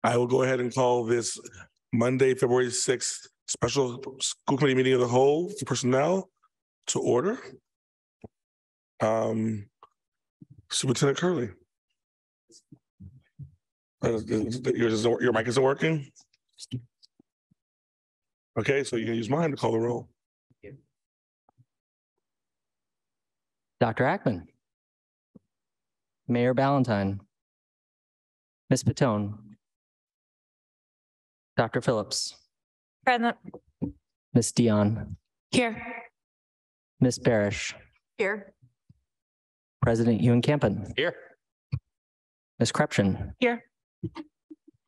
I will go ahead and call this Monday, February 6th, special school committee meeting of the whole for personnel to order. Superintendent Curley. Your mic isn't working? Okay, so you can use mine to call the roll. Dr. Ackman. Mayor Ballantyne. Ms. Patone. Dr. Phillips. Present. Ms. Dion. Here. Ms. Barish. Here. President Ewan-Campen. Here. Ms. Krepshin. Here.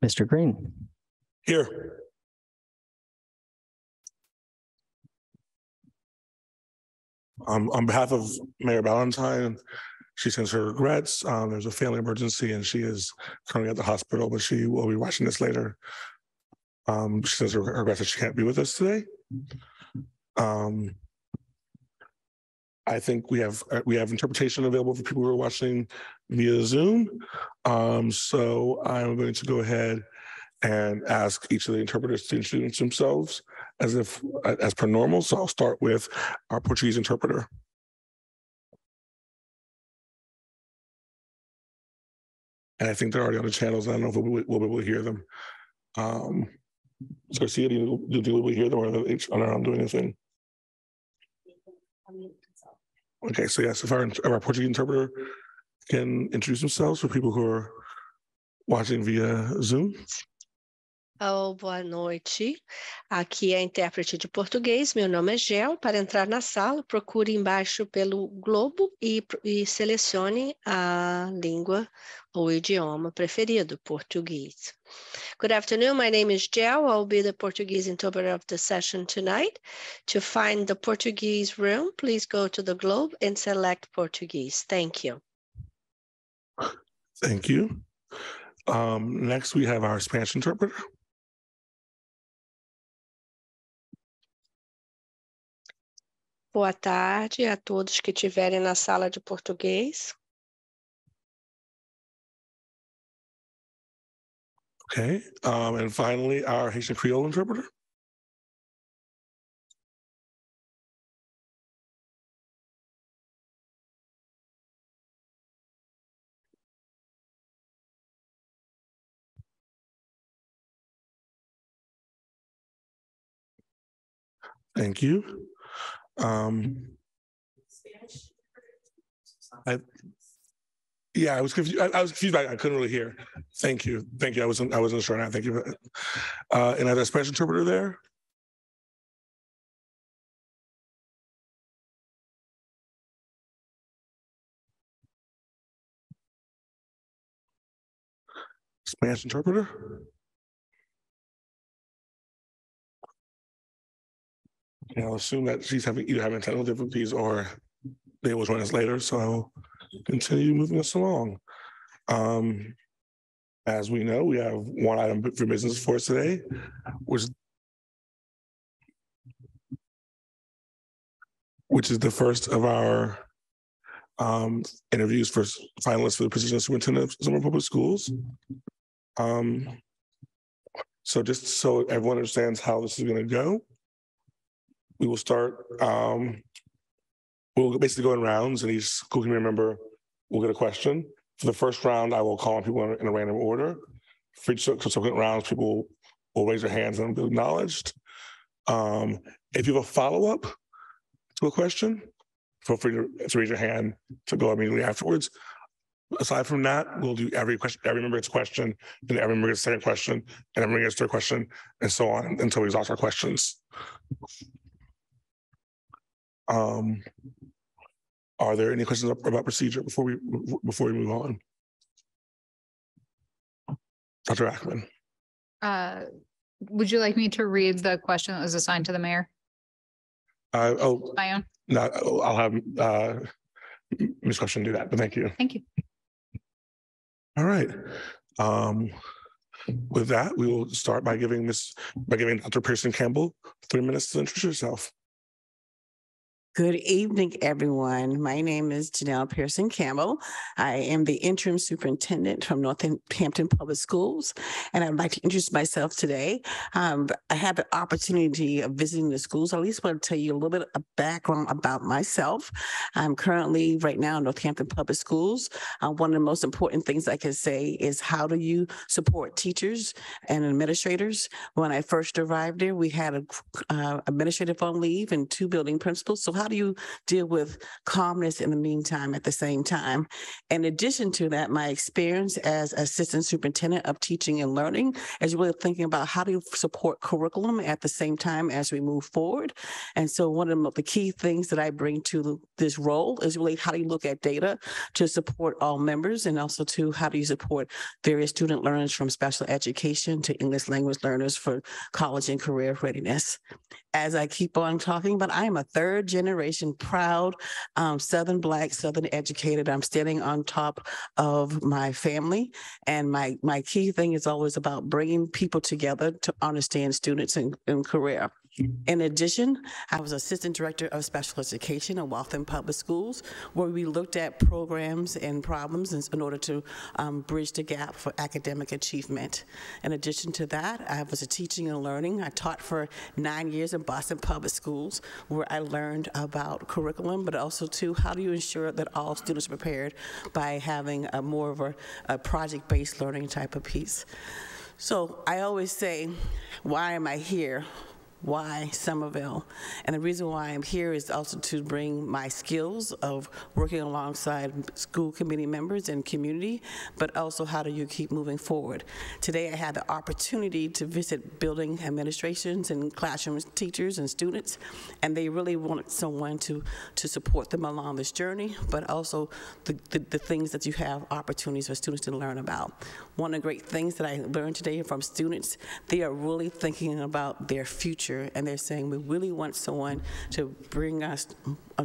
Mr. Green. Here. On behalf of Mayor Ballantyne, she sends her regrets. There's a family emergency and she is currently at the hospital, but she will be watching this later. She says her regrets that she can't be with us today. I think we have interpretation available for people who are watching via Zoom. So I'm going to go ahead and ask each of the interpreters to introduce themselves as per normal. So I'll start with our Portuguese interpreter. And I think they're already on the channels. I don't know if we'll be able to hear them. So Garcia, do you think we'll hear them or are they on doing anything? Okay, so yes, if our Portuguese interpreter can introduce themselves for people who are watching via Zoom. Boa noite, aqui é a intérprete de português, meu nome é Gel. Para entrar na sala, procure embaixo pelo globo e selecione a língua ou idioma preferido, português. Good afternoon, my name is Gel. I'll be the Portuguese interpreter of the session tonight. To find the Portuguese room, please go to the globe and select Portuguese. Thank you. Thank you. Next, we have our Spanish interpreter. Boa tarde a todos que estiverem na sala de português. Okay, and finally, our Haitian Creole interpreter. Thank you. I was confused. I was confused. I couldn't really hear. Thank you. I wasn't sure. Now, thank you. And as a Spanish interpreter there. Spanish interpreter. And I'll assume that she's either having technical difficulties or they will join us later. So I'll continue moving us along. As we know, we have one item for business for us today, which is the first of our interviews for finalists for the position of superintendent of Somerville Public Schools. So just so everyone understands how this is going to go, we will start. We'll basically go in rounds, and each school committee member will get a question. For the first round, I will call on people in a random order. For each subsequent rounds, people will raise their hands and be acknowledged. If you have a follow-up to a question, feel free to raise your hand to go immediately afterwards. Aside from that, we'll do every member gets a question, then every member gets a second question, and every member gets their question, and so on until we exhaust our questions. Are there any questions about procedure before we move on? Dr. Ackman. Would you like me to read the question that was assigned to the mayor? My own? No, I'll have Ms. Question do that, but thank you. Thank you. All right. With that, we will start by giving Dr. Pearson-Campbell 3 minutes to introduce herself. Good evening, everyone. My name is Jannell Pearson-Campbell. I am the interim superintendent from Northampton Public Schools, and I'd like to introduce myself today. I had the opportunity of visiting the schools. I at least want to tell you a little bit of background about myself. I'm currently right now in Northampton Public Schools. One of the most important things I can say is how do you support teachers and administrators? When I first arrived there, we had a administrative on leave and 2 building principals. So how do you deal with calmness in the meantime at the same time? In addition to that, my experience as assistant superintendent of teaching and learning is really thinking about how do you support curriculum at the same time as we move forward. And so one of the key things that I bring to this role is really how do you look at data to support all members, and also to how do you support various student learners from special education to English language learners for college and career readiness. As I keep on talking, but I am a 3rd generation proud Southern Black, Southern educated. I'm standing on top of my family. And my key thing is always about bringing people together to understand students and career. In addition, I was assistant director of special education at Waltham Public Schools, where we looked at programs and problems in order to bridge the gap for academic achievement. In addition to that, I was a teaching and learning. I taught for 9 years in Boston Public Schools, where I learned about curriculum, but also too, how do you ensure that all students are prepared by having more of a project-based learning type of piece. So I always say, why am I here? Why Somerville? And the reason why I'm here is also to bring my skills of working alongside school committee members and community, but also how do you keep moving forward? Today I had the opportunity to visit building administrations and classroom teachers and students, and they really wanted someone to support them along this journey, but also the things that you have opportunities for students to learn about. One of the great things that I learned today from students, they are really thinking about their future, and they're saying we really want someone to bring us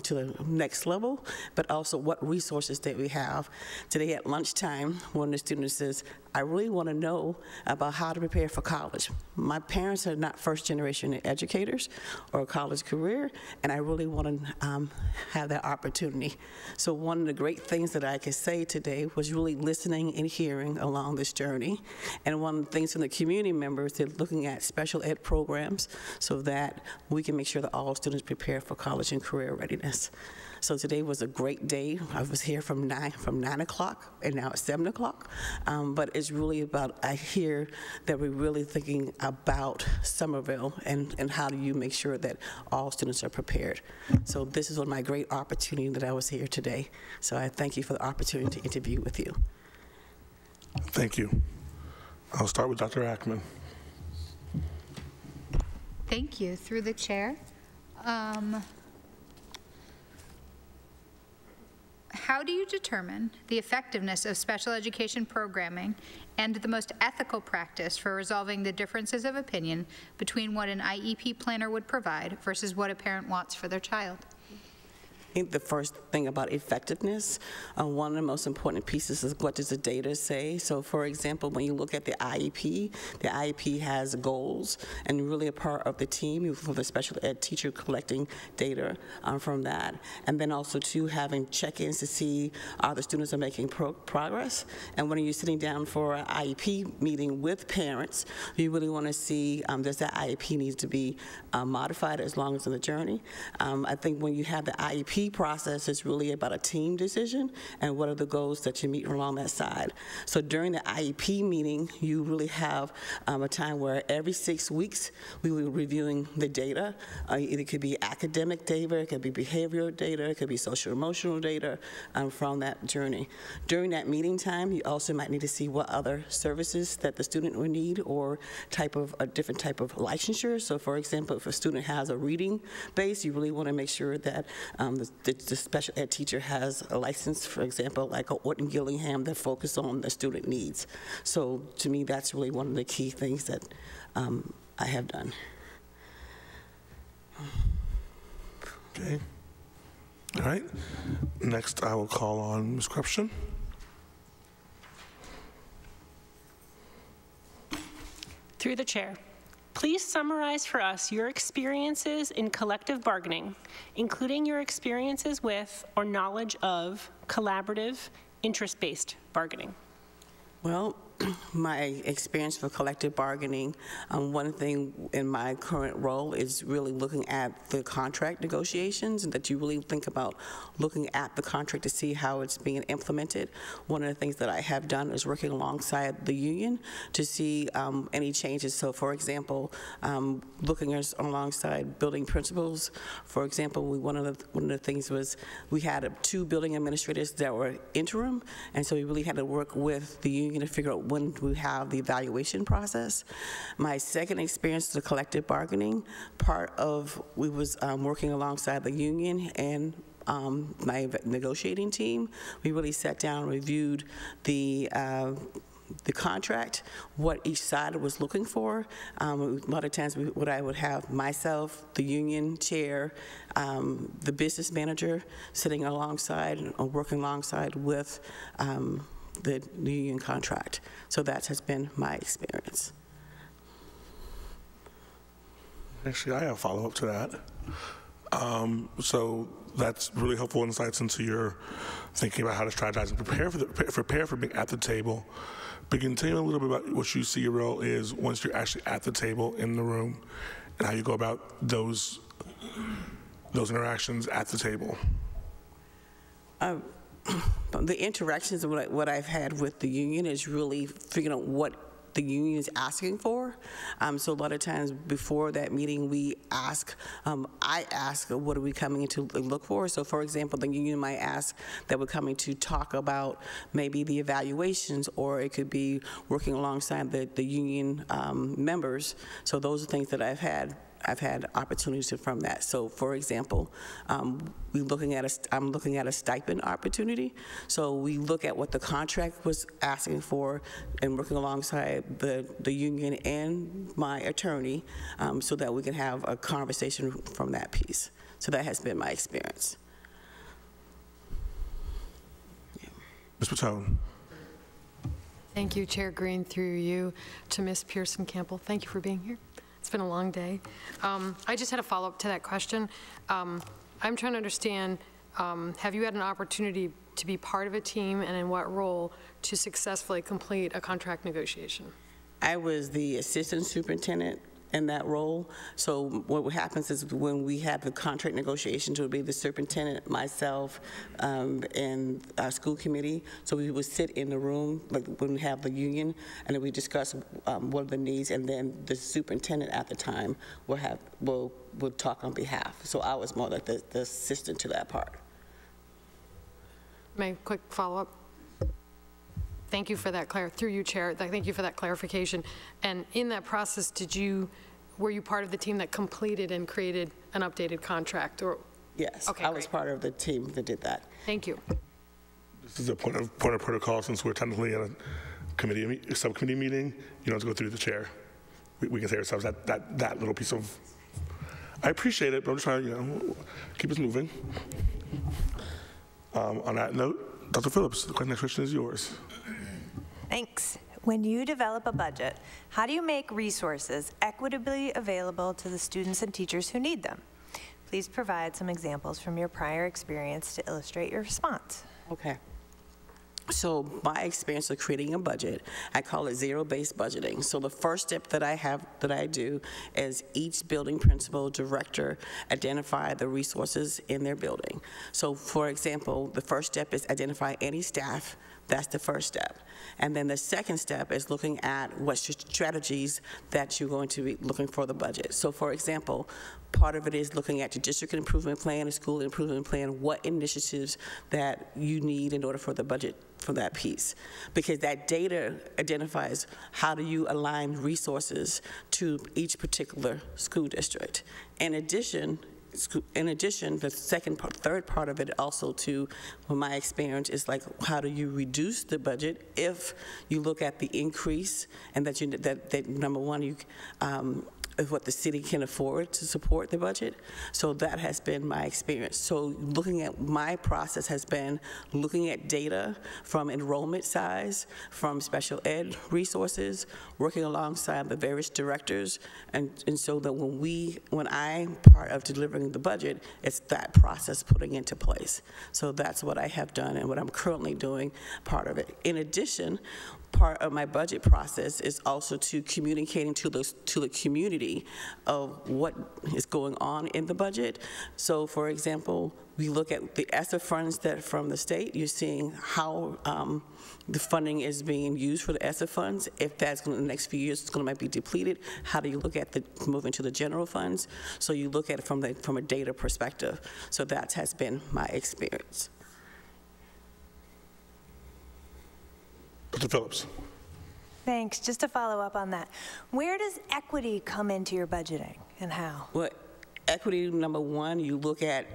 to the next level, but also what resources that we have. Today at lunchtime, one of the students says, I really want to know about how to prepare for college. My parents are not first generation educators or college career, and I really want to have that opportunity. So one of the great things that I could say today was really listening and hearing along this journey. And one of the things from the community members, they're looking at special ed programs so that we can make sure that all students prepare for college and career readiness. So today was a great day. I was here from 9 o'clock, and now it's 7 o'clock. But it's really about, I hear that we're really thinking about Somerville and how do you make sure that all students are prepared. So this is one of my great opportunities that I was here today. So I thank you for the opportunity to interview with you. Thank you. I'll start with Dr. Ackman. Thank you. Through the chair. How do you determine the effectiveness of special education programming and the most ethical practice for resolving the differences of opinion between what an IEP planner would provide versus what a parent wants for their child? I think the first thing about effectiveness, one of the most important pieces is what does the data say? So for example, when you look at the IEP has goals, and really a part of the team for the special ed teacher collecting data from that. And then also too, having check-ins to see are the students are making progress. And when you're sitting down for an IEP meeting with parents, you really want to see does that IEP needs to be modified as long as in the journey. I think when you have the IEP process, is really about a team decision and what are the goals that you meet along that side. So during the IEP meeting, you really have a time where every 6 weeks we will be reviewing the data. It could be academic data, it could be behavioral data, it could be social emotional data from that journey. During that meeting time, you also might need to see what other services that the student would need or a different type of licensure. So for example, if a student has a reading base, you really want to make sure that the special ed teacher has a license, for example, like a Orton Gillingham that focus on the student needs. So to me, that's really one of the key things that I have done. Okay. All right. Next, I will call on Ms. Creption. Through the chair. Please summarize for us your experiences in collective bargaining, including your experiences with or knowledge of collaborative, interest-based bargaining. Well, my experience for collective bargaining, one thing in my current role is really looking at the contract negotiations, and that you really think about looking at the contract to see how it's being implemented. One of the things that I have done is working alongside the union to see any changes. So, for example, looking alongside building principals. For example, one of the things was we had 2 building administrators that were interim, and so we really had to work with the union to figure out when we have the evaluation process. My second experience is the collective bargaining. Part of, we was working alongside the union and my negotiating team. We really sat down and reviewed the contract, what each side was looking for. A lot of times what I would have myself, the union chair, the business manager sitting alongside or working alongside with the union contract. So that has been my experience. Actually, I have a follow-up to that. So that's really helpful insights into your thinking about how to strategize and prepare for being at the table. But can you tell me a little bit about what you see your role is once you're actually at the table in the room, and how you go about those interactions at the table? The interactions, what I've had with the union is really figuring out what the union is asking for. So a lot of times before that meeting, I ask, what are we coming to look for? So for example, the union might ask that we're coming to talk about maybe the evaluations, or it could be working alongside the union members. So those are things that I've had opportunities from that. So, for example, I'm looking at a stipend opportunity. So we look at what the contract was asking for, and working alongside the union and my attorney, so that we can have a conversation from that piece. So that has been my experience. Yeah. Ms. Patone. Thank you, Chair Green, through you to Ms. Pearson-Campbell. Thank you for being here. It's been a long day. I just had a follow-up to that question. I'm trying to understand, have you had an opportunity to be part of a team, and in what role, to successfully complete a contract negotiation? I was the assistant superintendent in that role. So what happens is when we have the contract negotiations, it would be the superintendent, myself, and our school committee. So we would sit in the room, like when we have the union, and then we discuss what are the needs, and then the superintendent at the time will talk on behalf. So I was more like the assistant to that part. May I quick follow-up? Thank you for that, through you, Chair. Thank you for that clarification. And in that process, were you part of the team that completed and created an updated contract? Or yes, okay, I was part of the team that did that. Thank you. This is a point of protocol, since we're technically in a subcommittee meeting. You don't have to go through the chair. We can say ourselves that little piece of. I appreciate it, but I'm just trying to keep us moving. On that note, Dr. Phillips, the next question is yours. Thanks. When you develop a budget, how do you make resources equitably available to the students and teachers who need them? Please provide some examples from your prior experience to illustrate your response. Okay. So my experience of creating a budget, I call it zero-based budgeting. So the first step that I do is each building principal, director, identify the resources in their building. So for example, the first step is identify any staff. That's the first step. And then the second step is looking at what strategies that you're going to be looking for the budget. So for example, part of it is looking at your district improvement plan, a school improvement plan, what initiatives that you need in order for the budget for that piece. Because that data identifies how do you align resources to each particular school district. In addition, the third part of it also too, from my experience, is like how do you reduce the budget if you look at the increase, and that number one, what the city can afford to support the budget. So that has been my experience. So looking at my process has been looking at data from enrollment size, from special ed resources, working alongside the various directors, and so that when I'm part of delivering the budget, it's that process putting into place. So that's what I have done and what I'm currently doing, part of it. In addition, part of my budget process is also to communicating to the community of what is going on in the budget. So, for example, we look at the ESSA funds that from the state. You're seeing how the funding is being used for the ESSA funds. If that's going in the next few years, it's going to might be depleted. How do you look at the moving to the general funds? So you look at it from a data perspective. So that has been my experience. Mr. Phillips. Thanks. Just to follow up on that, where does equity come into your budgeting and how? Well, equity, number one, you look at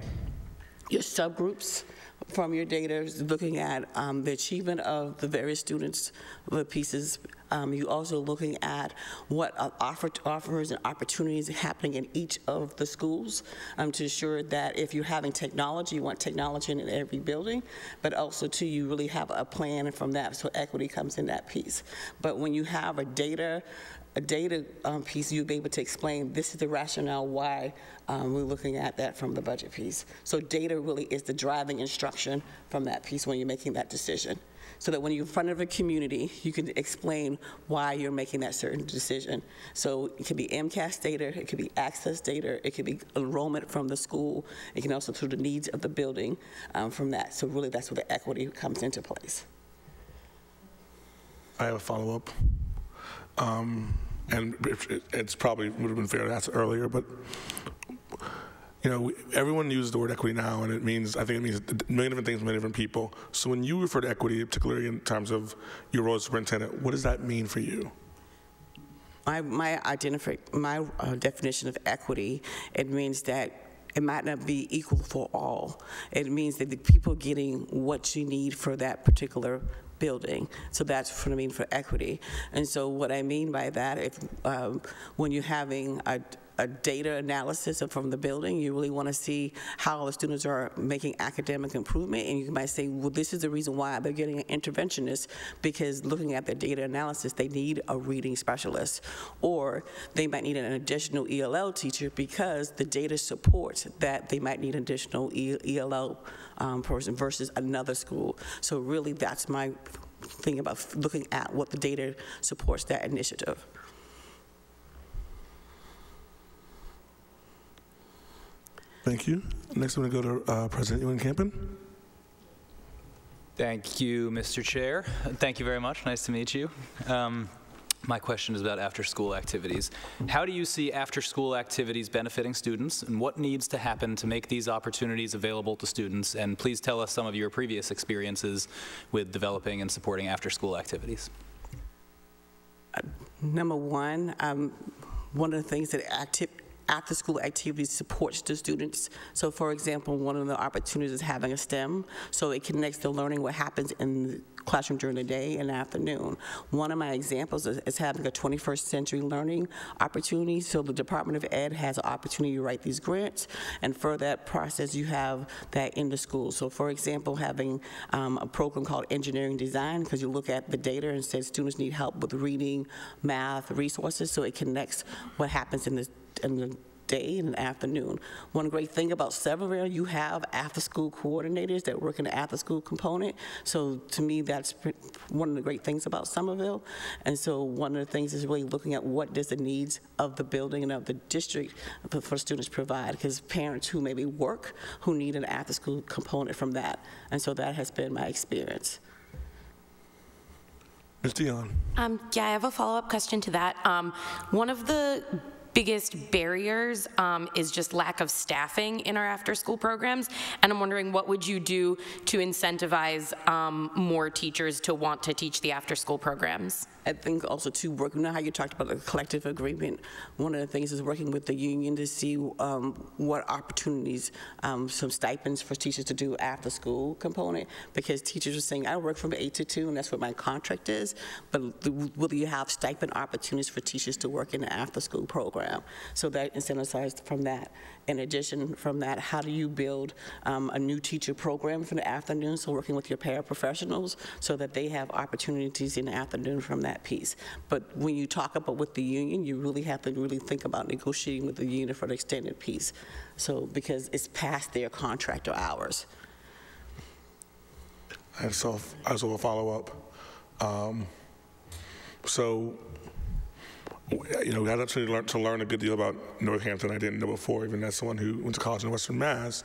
your subgroups from your data, looking at the achievement of the various students, the pieces. You also looking at what offers and opportunities happening in each of the schools to ensure that if you're having technology, you want technology in every building, but also too, you really have a plan from that, so equity comes in that piece. But when you have a data piece, you'll be able to explain this is the rationale why we're looking at that from the budget piece. So data really is the driving instruction from that piece when you're making that decision. So that when you're in front of a community, you can explain why you're making that certain decision. So it can be MCAS data, it could be access data, it could be enrollment from the school, it can also through the needs of the building from that. So really that's where the equity comes into place. I have a follow-up. And it's probably would have been fair to ask earlier, but you know, everyone uses the word equity now, and it means, I think it means a million different things to many different people. So when you refer to equity, particularly in terms of your role as superintendent, what does that mean for you? My definition of equity, it means that it might not be equal for all. It means that the people getting what you need for that particular building. So that's what I mean for equity. And so what I mean by that, if when you're having a data analysis from the building, you really want to see how the students are making academic improvement, and you might say, well, this is the reason why they're getting an interventionist, because looking at the data analysis, they need a reading specialist, or they might need an additional ELL teacher because the data supports that they might need an additional ELL person versus another school. So really that's my thing about looking at what the data supports that initiative. Thank you. Next, I'm going to go to President Ewing-Campen. Thank you, Mr. Chair. Thank you very much. Nice to meet you. My question is about after-school activities. How do you see after-school activities benefiting students, and what needs to happen to make these opportunities available to students? And please tell us some of your previous experiences with developing and supporting after-school activities. Number one of the things that after-school activities supports the students. So for example, one of the opportunities is having a STEM, so it connects to learning what happens in the classroom during the day and afternoon. One of my examples is having a 21st century learning opportunity. So the Department of Ed has an opportunity to write these grants, and for that process you have that in the school. So for example, having a program called Engineering Design, because you look at the data and say students need help with reading, math, resources, so it connects what happens in the day and afternoon. One great thing about Somerville, you have after-school coordinators that work in the after-school component. So to me, that's one of the great things about Somerville. And so one of the things is really looking at what does the needs of the building and of the district for students provide, because parents who maybe work who need an after-school component from that. And so that has been my experience. Ms. Dion. Yeah, I have a follow-up question to that. One of the biggest barriers is just lack of staffing in our after-school programs, and I'm wondering what would you do to incentivize more teachers to want to teach the after-school programs? I think also to work, you know how you talked about the collective agreement, one of the things is working with the union to see what opportunities, some stipends for teachers to do after school component, because teachers are saying, I work from 8 to 2 and that's what my contract is, but will you have stipend opportunities for teachers to work in the after school program? program. So that incentivized from that. In addition from that, how do you build a new teacher program for the afternoon? So working with your paraprofessionals so that they have opportunities in the afternoon from that piece. But when you talk about with the union, you really have to really think about negotiating with the union for the extended piece. So because it's past their contract or hours. And so I also a follow-up. So, you know, we had to learn a good deal about Northampton. I didn't know before, even as someone who went to college in Western Mass.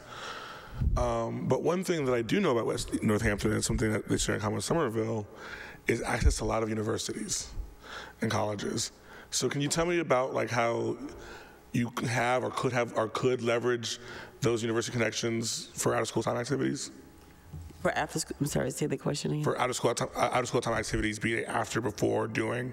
But one thing that I do know about Northampton, and something that they share in common with Somerville, is access to a lot of universities and colleges. So can you tell me about like how you have or could leverage those university connections for out-of-school time activities? For after school, I'm sorry, say the question again. For out-of-school time activities, be it after, before, doing?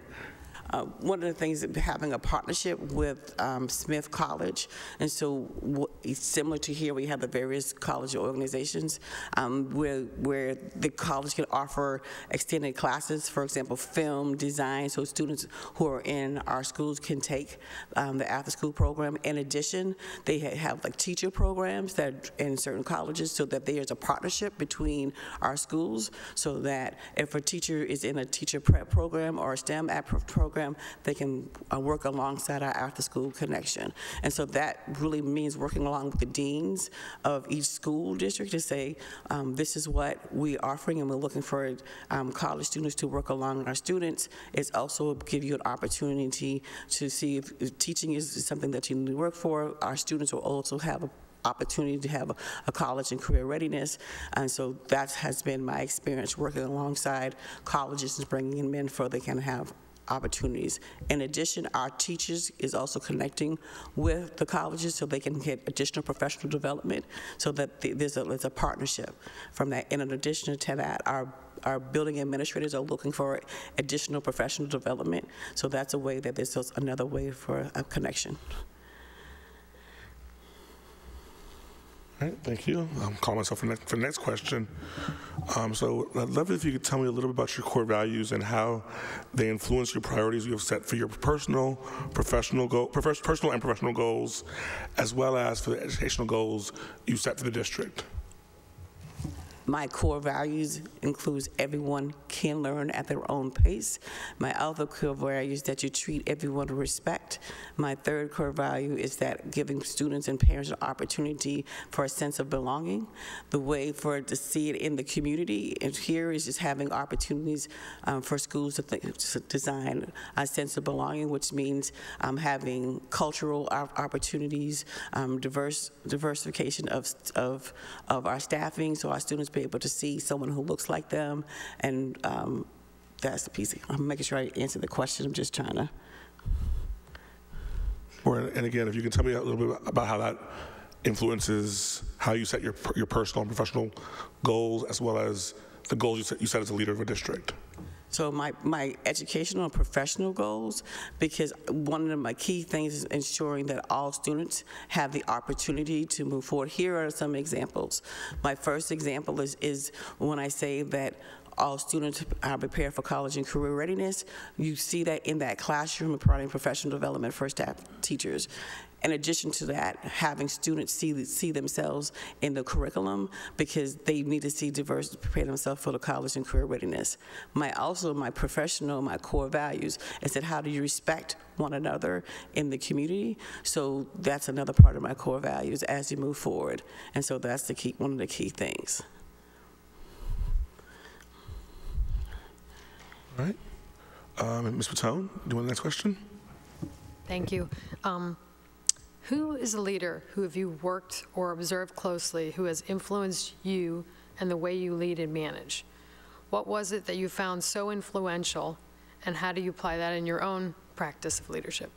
One of the things is having a partnership with Smith College, and so it's similar to here. We have the various college organizations where the college can offer extended classes, for example, film, design, so students who are in our schools can take the after-school program. In addition, they have like teacher programs that in certain colleges, so that there's a partnership between our schools, so that if a teacher is in a teacher prep program or a STEM app program, they can work alongside our after-school connection. And so that really means working along with the deans of each school district to say, this is what we're offering, and we're looking for college students to work along with our students. It's also give you an opportunity to see if teaching is something that you need to work for. Our students will also have an opportunity to have a college and career readiness. And so that has been my experience working alongside colleges and bringing them in so they can have opportunities. In addition, our teachers is also connecting with the colleges so they can get additional professional development, so that there's a partnership from that. And in addition to that, our building administrators are looking for additional professional development. So that's a way that there's another way for a connection. All right, thank you. I'm calling myself for the next question. So I'd love it if you could tell me a little bit about your core values and how they influence your priorities you have set for your personal and professional goals, as well as for the educational goals you set for the district. My core values includes everyone can learn at their own pace. My other core value is that you treat everyone with respect. My third core value is that giving students and parents an opportunity for a sense of belonging. The way for it to see it in the community and here is just having opportunities for schools to design a sense of belonging, which means having cultural opportunities, diversification of our staffing, so our students be able to see someone who looks like them, and that's the piece. I'm making sure I answer the question. I'm just trying to. And again, if you can tell me a little bit about how that influences how you set your personal and professional goals, as well as the goals you set as a leader of a district. So my educational and professional goals, because one of my key things is ensuring that all students have the opportunity to move forward. Here are some examples. My first example is when I say that all students are prepared for college and career readiness. You see that in that classroom of providing professional development for staff teachers. In addition to that, having students see themselves in the curriculum, because they need to see diversity, prepare themselves for the college and career readiness. My core values is that how do you respect one another in the community? So that's another part of my core values as you move forward. And so that's one of the key things. All right. Ms. Patone, do you want the next question? Thank you. Who is a leader who have you worked or observed closely who has influenced you and the way you lead and manage? What was it that you found so influential, and how do you apply that in your own practice of leadership?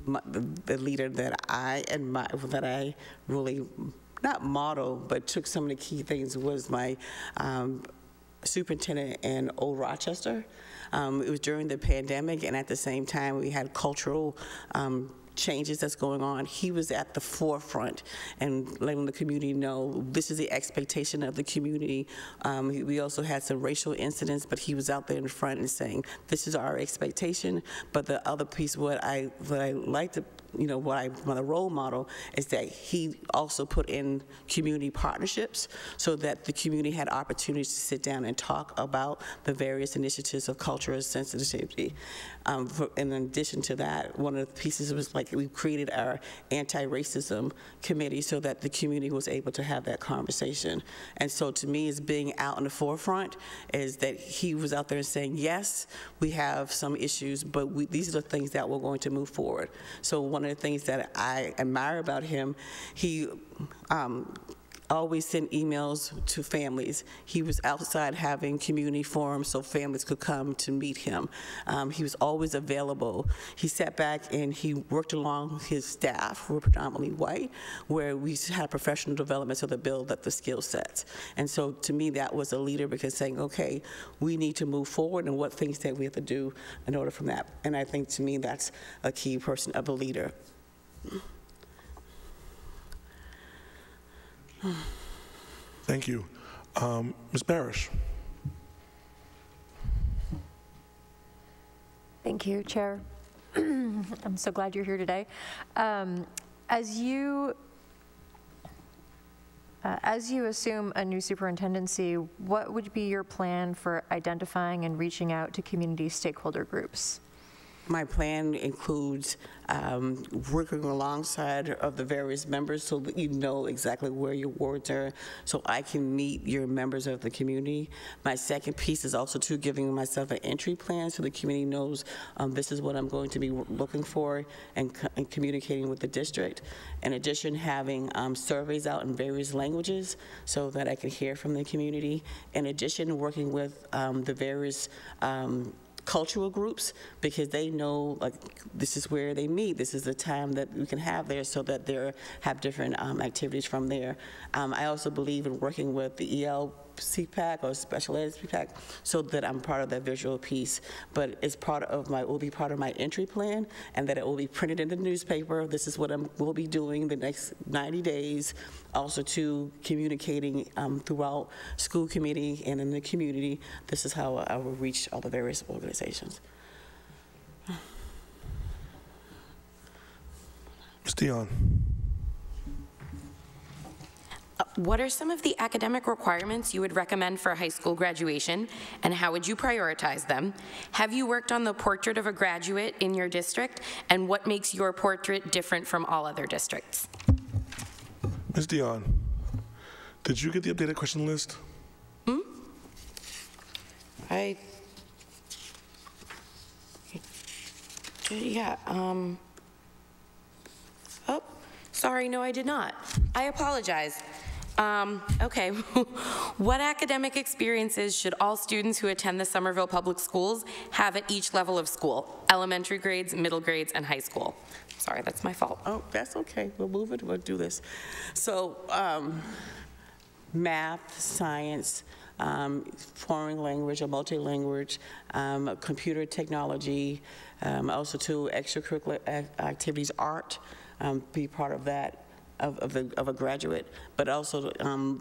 The leader that I admire, that I really, not model, but took some of the key things was my superintendent in Old Rochester. It was during the pandemic, and at the same time we had cultural changes that's going on, he was at the forefront and letting the community know this is the expectation of the community. We also had some racial incidents, but he was out there in the front and saying, this is our expectation. But the other piece, what I like to, my role model is that he also put in community partnerships so that the community had opportunities to sit down and talk about the various initiatives of cultural sensitivity. In addition to that, one of the pieces was like we created our anti-racism committee so that the community was able to have that conversation. And so to me, it's being out in the forefront is that he was out there saying, yes, we have some issues, but these are the things that we're going to move forward. So one of the things that I admire about him, he always sent emails to families. He was outside having community forums so families could come to meet him. He was always available. He sat back and he worked along his staff, who were predominantly white, where we had professional development so to build up the skill sets. And so to me, that was a leader because saying, okay, we need to move forward and what things that we have to do in order from that. And I think to me, that's a key person of a leader. Thank you. Ms. Barish. Thank you, Chair. I'm so glad you're here today. As you assume a new superintendency, what would be your plan for identifying and reaching out to community stakeholder groups? My plan includes working alongside of the various members so that you know exactly where your wards are, so I can meet your members of the community. My second piece is also to giving myself an entry plan so the community knows this is what I'm going to be looking for and communicating with the district. In addition, having surveys out in various languages so that I can hear from the community. In addition, working with the various cultural groups because they know like this is where they meet, this is the time that we can have there so that they have different activities from there. I also believe in working with the EL CPAC or special ed CPAC so that I'm part of that visual piece, but it's part of my, will be part of my entry plan and that it will be printed in the newspaper. This is what we'll be doing the next 90 days. Also to communicating throughout school committee and in the community. This is how I will reach all the various organizations. Ms. Dion. What are some of the academic requirements you would recommend for high school graduation, and how would you prioritize them? Have you worked on the portrait of a graduate in your district, and what makes your portrait different from all other districts? Ms. Dion, did you get the updated question list? Yeah, oh, sorry, no, I did not. I apologize. Okay, what academic experiences should all students who attend the Somerville Public Schools have at each level of school? Elementary grades, middle grades, and high school. Sorry, that's my fault. Oh, that's okay. We'll move it. We'll do this. So, math, science, foreign language or multi-language, computer technology, also to extracurricular activities, art, be part of that. Of a graduate, but also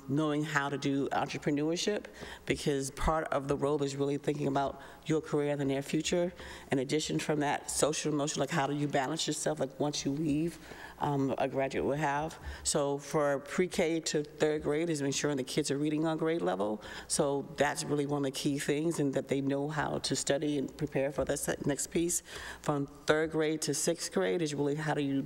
knowing how to do entrepreneurship, because part of the role is really thinking about your career in the near future. In addition from that, social emotional, like how do you balance yourself, like once you leave, a graduate will have. So for pre-K to third grade is ensuring the kids are reading on grade level. So that's really one of the key things, and that they know how to study and prepare for that next piece. From third grade to sixth grade is really how do you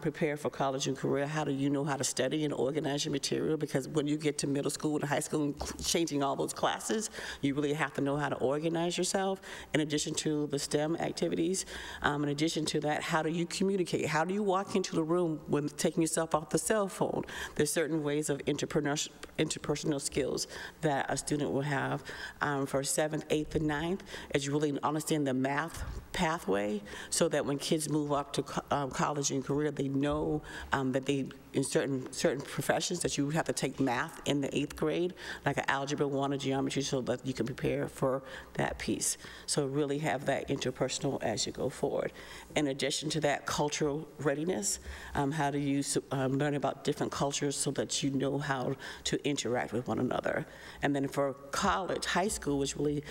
prepare for college and career. How do you know how to study and organize your material? Because when you get to middle school and high school and changing all those classes, you really have to know how to organize yourself. In addition to the STEM activities, in addition to that, how do you communicate? How do you walk into the room when taking yourself off the cell phone? There's certain ways of interpersonal skills that a student will have. For 7th, 8th, and 9th, is really understanding the math pathway so that when kids move up to college and career, they know that they in certain professions that you have to take math in the 8th grade, like an algebra 1 or geometry, so that you can prepare for that piece. So really have that interpersonal as you go forward. In addition to that, cultural readiness, how do you learn about different cultures so that you know how to interact with one another. And then for college, high school was really,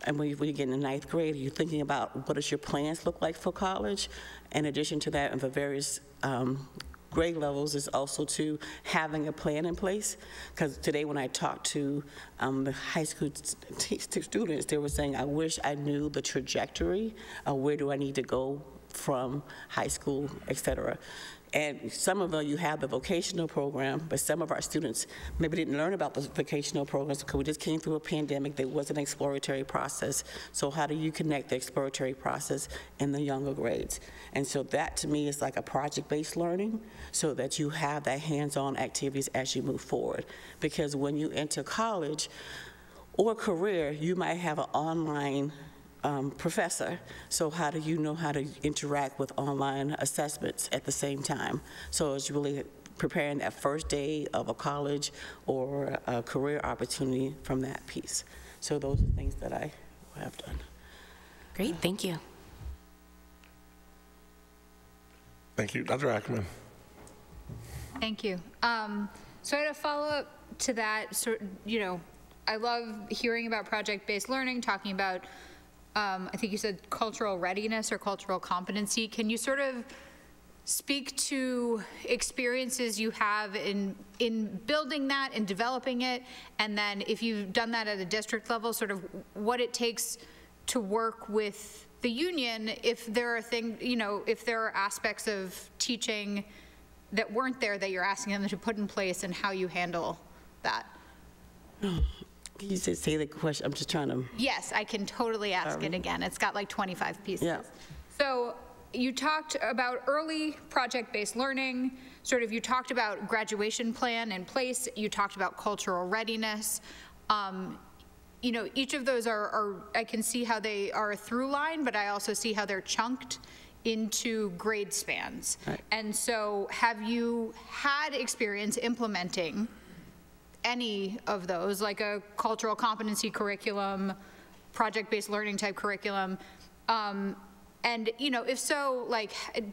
and when you get in the 9th grade, you're thinking about what does your plans look like for college. In addition to that, and the various grade levels is also to having a plan in place. Because today when I talked to the high school students, they were saying, I wish I knew the trajectory of where do I need to go from high school, et cetera. And some of you have the vocational program, but some of our students maybe didn't learn about the vocational programs because we just came through a pandemic. There was an exploratory process. So how do you connect the exploratory process in the younger grades? And so that to me is like a project-based learning so that you have that hands-on activities as you move forward. Because when you enter college or career, you might have an online professor. So how do you know how to interact with online assessments at the same time? So it's really preparing that first day of a college or a career opportunity from that piece. So those are things that I have done. Great, thank you. Thank you. Dr. Ackerman. Thank you. So I had a follow-up to that. So, I love hearing about project-based learning, talking about I think you said cultural readiness or cultural competency. Can you sort of speak to experiences you have in building that and developing it, and then if you've done that at a district level, sort of what it takes to work with the union if there are things, if there are aspects of teaching that weren't there that you're asking them to put in place, and how you handle that? Can you say the question? I'm just trying to. Yes, I can totally ask it again. It's got like 25 pieces. Yeah. So you talked about early project-based learning, you talked about graduation plan in place, you talked about cultural readiness. Each of those are, I can see how they are a through line, but I also see how they're chunked into grade spans. Right. And so have you had experience implementing any of those, like a cultural competency curriculum, project-based learning type curriculum? And if so,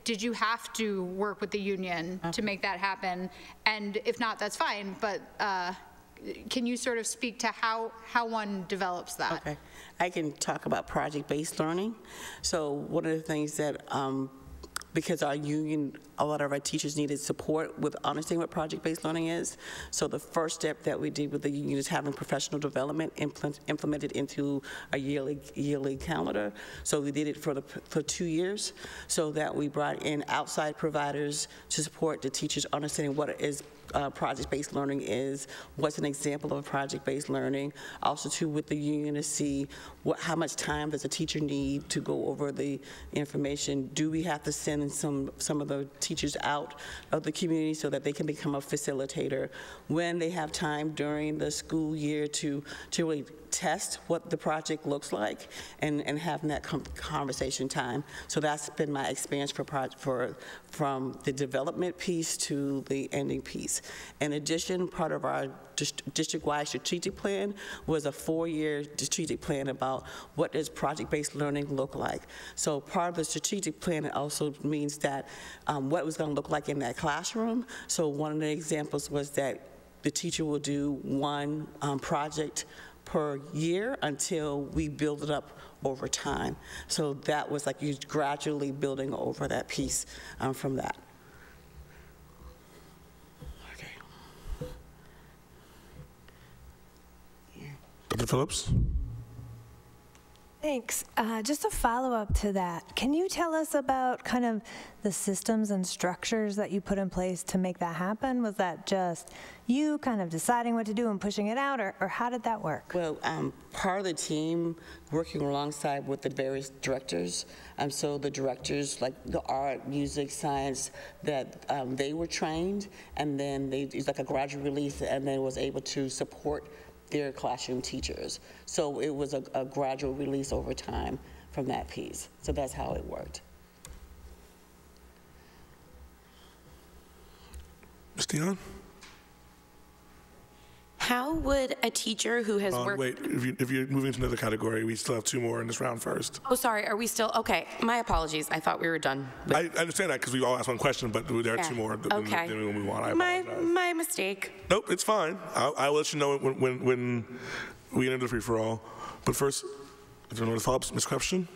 did you have to work with the union to make that happen? And if not, that's fine, but can you sort of speak to how one develops that? Okay, I can talk about project-based learning. So one of the things that because our union, a lot of our teachers needed support with understanding what project-based learning is. So the first step that we did with the union is having professional development implemented into a yearly calendar. So we did it for 2 years, so that we brought in outside providers to support the teachers understanding what it is project-based learning is, what's an example of project-based learning, also too with the union to see how much time does a teacher need to go over the information. Do we have to send some of the teachers out of the community so that they can become a facilitator when they have time during the school year to really test what the project looks like and having that conversation time. So that's been my experience from the development piece to the ending piece. In addition, part of our district-wide strategic plan was a 4-year strategic plan about what does project-based learning look like. So part of the strategic plan also means that what it was going to look like in that classroom. So one of the examples was that the teacher will do one project per year until we build it up over time. So that was like you gradually building over that piece from that. Okay. Dr. Phillips? Thanks. Just a follow-up to that. Can you tell us about kind of the systems and structures that you put in place to make that happen? Was that just you kind of deciding what to do and pushing it out, or how did that work? Well, part of the team working alongside with the various directors, so the directors like the art, music, science, that they were trained, and then it's like a graduate release, and then was able to support their classroom teachers. So it was a gradual release over time from that piece. So that's how it worked. Ms. Dion? How would a teacher who has worked... Wait, if you're moving to another category, we still have 2 more in this round first. Oh, sorry, are we still... Okay, my apologies. I thought we were done. I understand that because we all asked 1 question, but there are 2 more. Okay. Then we'll move on. I apologize. My mistake. Nope, it's fine. I'll let you know when we get into the free-for-all. But first, if you want to follow up, Ms. Creption?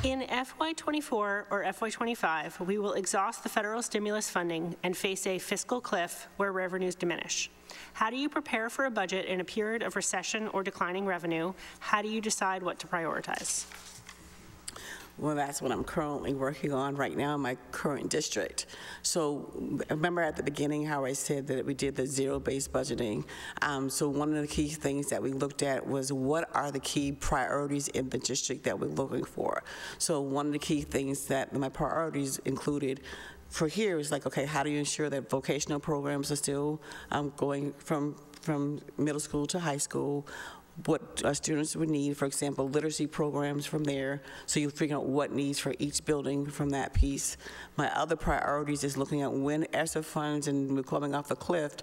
In FY24 or FY25, we will exhaust the federal stimulus funding and face a fiscal cliff where revenues diminish. How do you prepare for a budget in a period of recession or declining revenue? How do you decide what to prioritize? Well, that's what I'm currently working on right now in my current district. So remember at the beginning how I said that we did the zero-based budgeting. So one of the key things that we looked at was what are the key priorities in the district that we're looking for. So one of the key things that my priorities included for here is like, okay, how do you ensure that vocational programs are still going from middle school to high school? What students would need, for example, literacy programs from there, so you figure out what needs for each building from that piece. My other priorities is looking at when ESSER funds and we're coming off the cliff,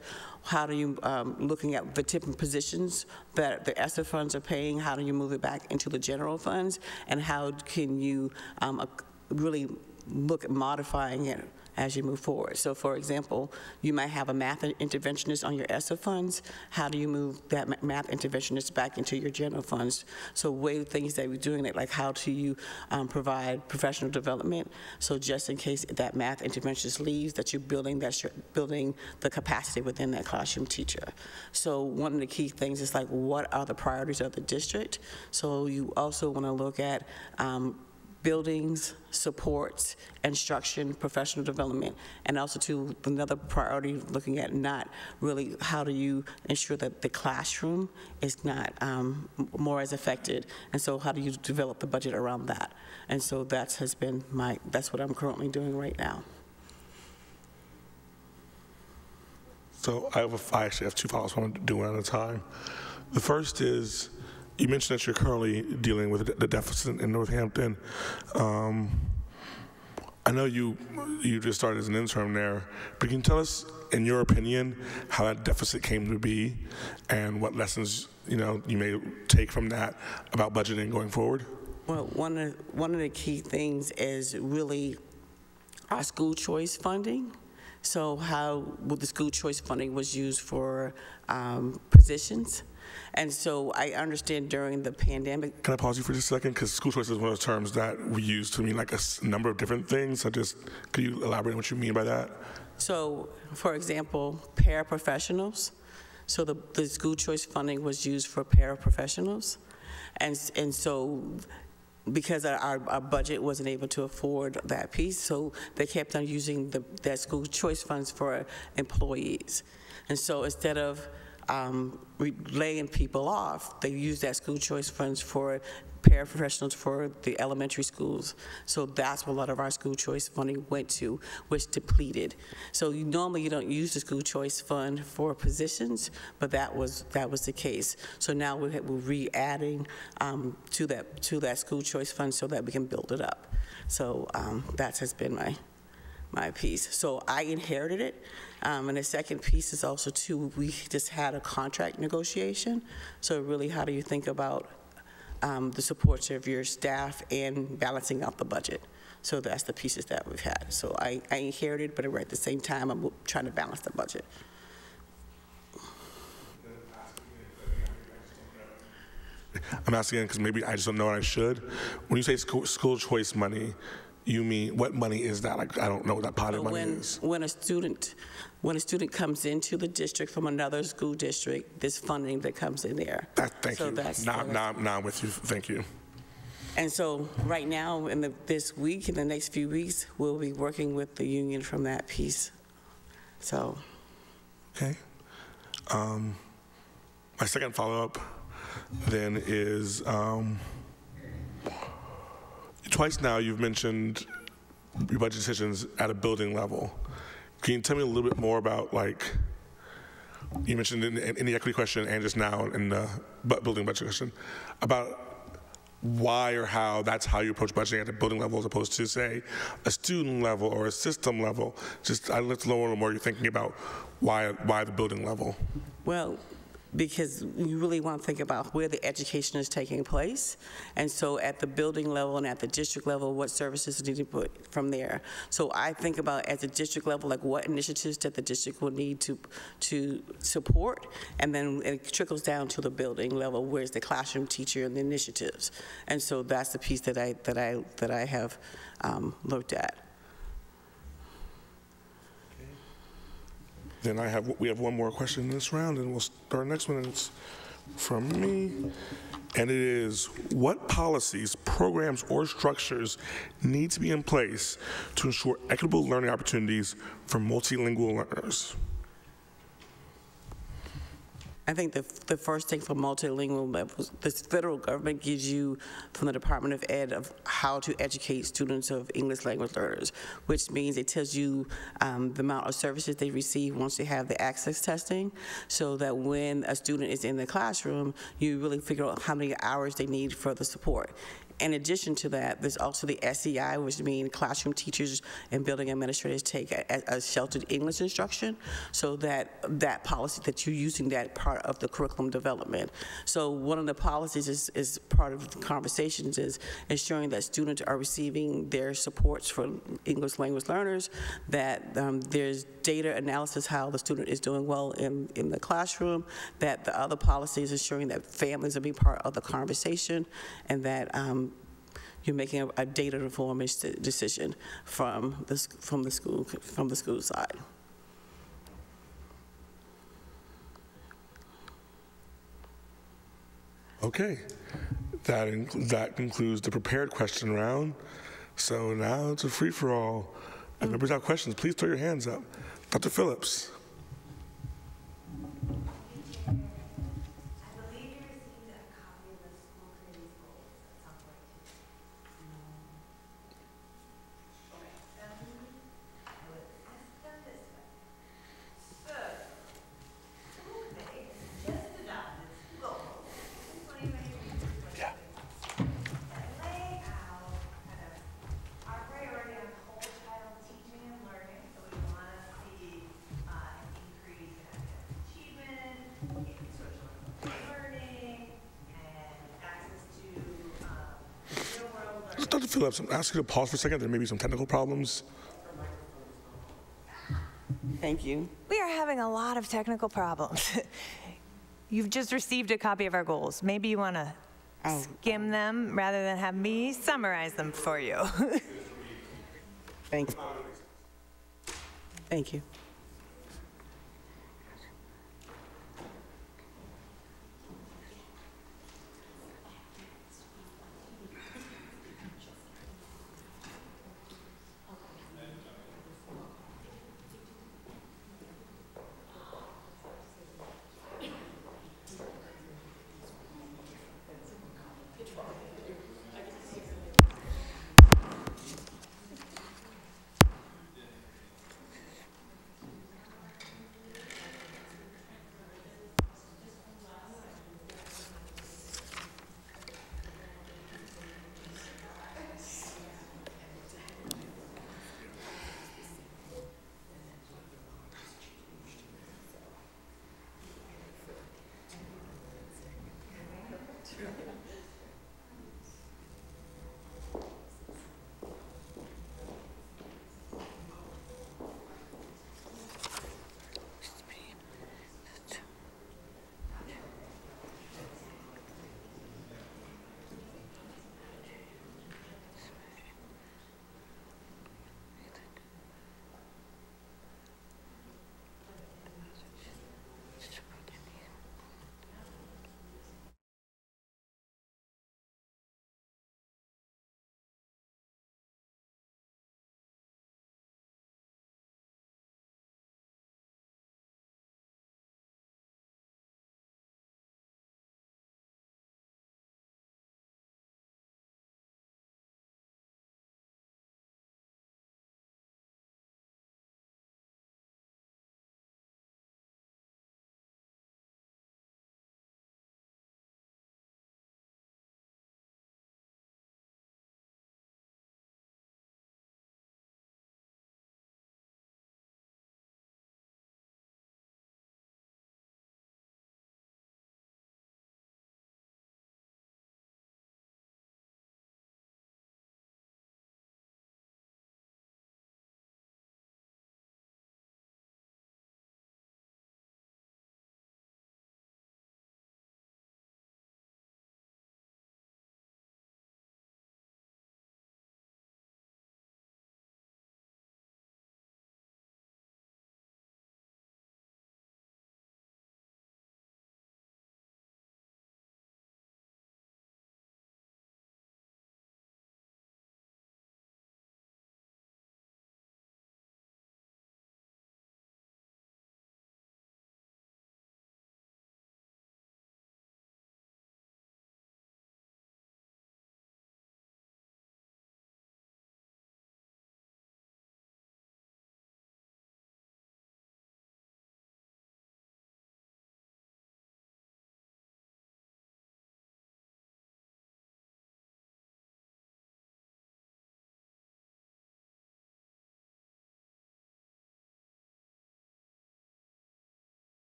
how do you, looking at the different positions that the ESSER funds are paying, how do you move it back into the general funds, and how can you really look at modifying it as you move forward. So for example, you might have a math interventionist on your ESSER funds. How do you move that math interventionist back into your general funds? So way things that we're doing it, like how do you provide professional development? So just in case that math interventionist leaves, that you're building the capacity within that classroom teacher. So one of the key things is like, what are the priorities of the district? So you also want to look at buildings, supports, instruction, professional development, and also to another priority looking at not really how do you ensure that the classroom is not more as affected, and so how do you develop the budget around that? And so that's what I'm currently doing right now. So I actually have 2 follow-ups I want to do one at a time. The first is, you mentioned that you're currently dealing with the deficit in Northampton. I know you just started as an intern there, but can you tell us, in your opinion, how that deficit came to be and what lessons you may take from that about budgeting going forward? Well, one of the key things is really our school choice funding. So how the school choice funding was used for positions. And so I understand during the pandemic. Can I pause you for just a second? Because school choice is one of those terms that we use to mean like a number of different things. So could you elaborate on what you mean by that? So, for example, paraprofessionals. So the school choice funding was used for paraprofessionals. And so because our budget wasn't able to afford that piece, so they kept on using that school choice funds for employees. And so instead of laying people off, they use that school choice funds for paraprofessionals for the elementary schools. So that's what a lot of our school choice funding went to, which depleted. So normally you don't use the school choice fund for positions, but that was the case. So now we're re-adding to that school choice fund so that we can build it up. So that has been my piece. So I inherited it. And the second piece is also too, we just had a contract negotiation. So really, how do you think about the supports of your staff and balancing out the budget? So that's the pieces that we've had. So I inherited, but at the same time, I'm trying to balance the budget. I'm asking because maybe I just don't know what I should. When you say school choice money, you mean, what money is that? Like, I don't know what that pot of money is. When a student comes into the district from another school district, there's funding that comes in there. Thank you. Now I'm with you. Thank you. And so right now, this week, in the next few weeks, we'll be working with the union from that piece. So. Okay. My second follow-up then is, twice now you've mentioned your budget decisions at a building level. Can you tell me a little bit more about, like, you mentioned in the equity question and just now in the building budget question, about why or how that's how you approach budgeting at the building level as opposed to, say, a student level or a system level. Just I'd like to know a little more you're thinking about why the building level. Well, because you really want to think about where the education is taking place. And so at the building level and at the district level, what services need to put from there. So I think about at the district level, like what initiatives that the district will need to support, and then it trickles down to the building level, where's the classroom teacher and the initiatives. And so that's the piece that I have looked at. Then we have one more question in this round, and we'll start our next one, and it's from me. And it is, what policies, programs, or structures need to be in place to ensure equitable learning opportunities for multilingual learners? I think the first thing for multilingual levels, the federal government gives you from the Department of Ed of how to educate students of English language learners, which means it tells you the amount of services they receive once they have the access testing, so that when a student is in the classroom, you really figure out how many hours they need for the support. In addition to that, there's also the SEI, which means classroom teachers and building administrators take a sheltered English instruction, so that policy that you're using that part of the curriculum development. So one of the policies is part of the conversations is ensuring that students are receiving their supports for English language learners, that there's data analysis how the student is doing well in the classroom, that the other policies ensuring that families are being part of the conversation, and that you're making a data-informed decision from the school side. Okay, that concludes the prepared question round. So now it's a free-for-all. If members have questions, please throw your hands up. Dr. Phillips. Dr. Phillips, I'm asking you to pause for a second. There may be some technical problems. Thank you. We are having a lot of technical problems. You've just received a copy of our goals. Maybe you want to skim them rather than have me summarize them for you. Thank you. Thank you.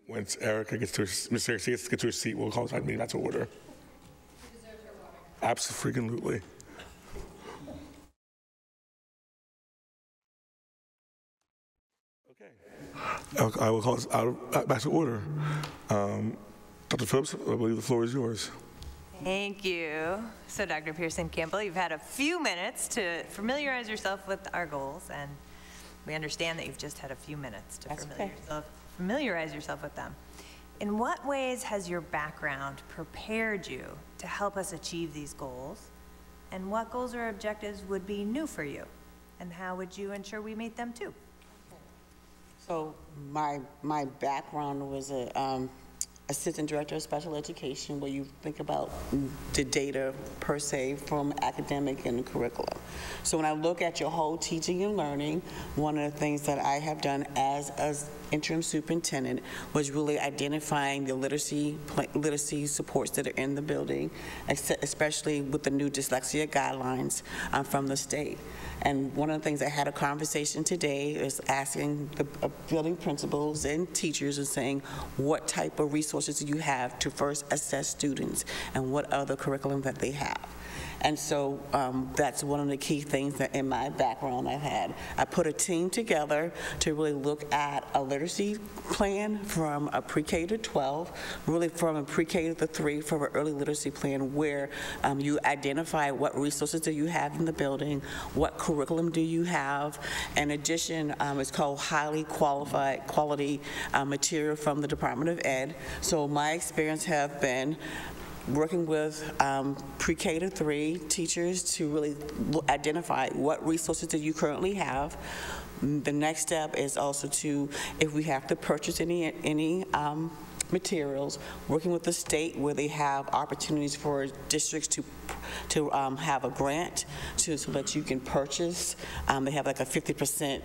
Once Erica gets to her, Miss Erica gets to get to her seat, we'll call the meeting back to order. Absolutely. Okay. I will call this back to order. Dr. Phillips, I believe the floor is yours. Thank you. So Dr. Pearson-Campbell, you've had a few minutes to familiarize yourself with our goals, and we understand that you've just had a few minutes to familiarize yourself with them. In what ways has your background prepared you to help us achieve these goals? And what goals or objectives would be new for you? And how would you ensure we meet them too? So my background was a assistant director of special education, where you think about the data per se from academic and curriculum. So when I look at your whole teaching and learning, one of the things that I have done as interim superintendent was really identifying the literacy supports that are in the building, especially with the new dyslexia guidelines from the state. And one of the things I had a conversation today is asking the building principals and teachers and saying, what type of resources do you have to first assess students and what other curriculum that they have? And so that's one of the key things that in my background I've had. I put a team together to really look at a literacy plan from a pre-K to 12, really from a pre-K to 3 for an early literacy plan where you identify what resources do you have in the building, what curriculum do you have. In addition, it's called highly quality material from the Department of Ed. So my experience have been working with pre-K to 3 teachers to really identify what resources do you currently have. The next step is also to, if we have to purchase any materials, working with the state where they have opportunities for districts to have a grant so that you can purchase. They have like a 50%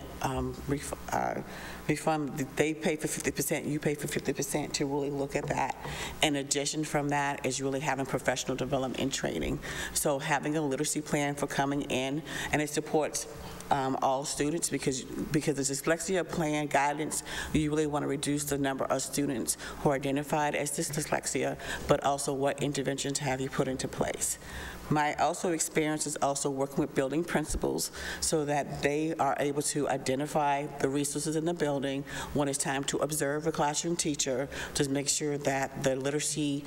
refund. They pay for 50%, you pay for 50% to really look at that. In addition from that is really having professional development and training. So having a literacy plan for coming in, and it supports all students because the dyslexia plan guidance, you really want to reduce the number of students who are identified as dyslexia, but also what interventions have you put into place. My also experience is also working with building principals so that they are able to identify the resources in the building when it's time to observe a classroom teacher, to make sure that the literacy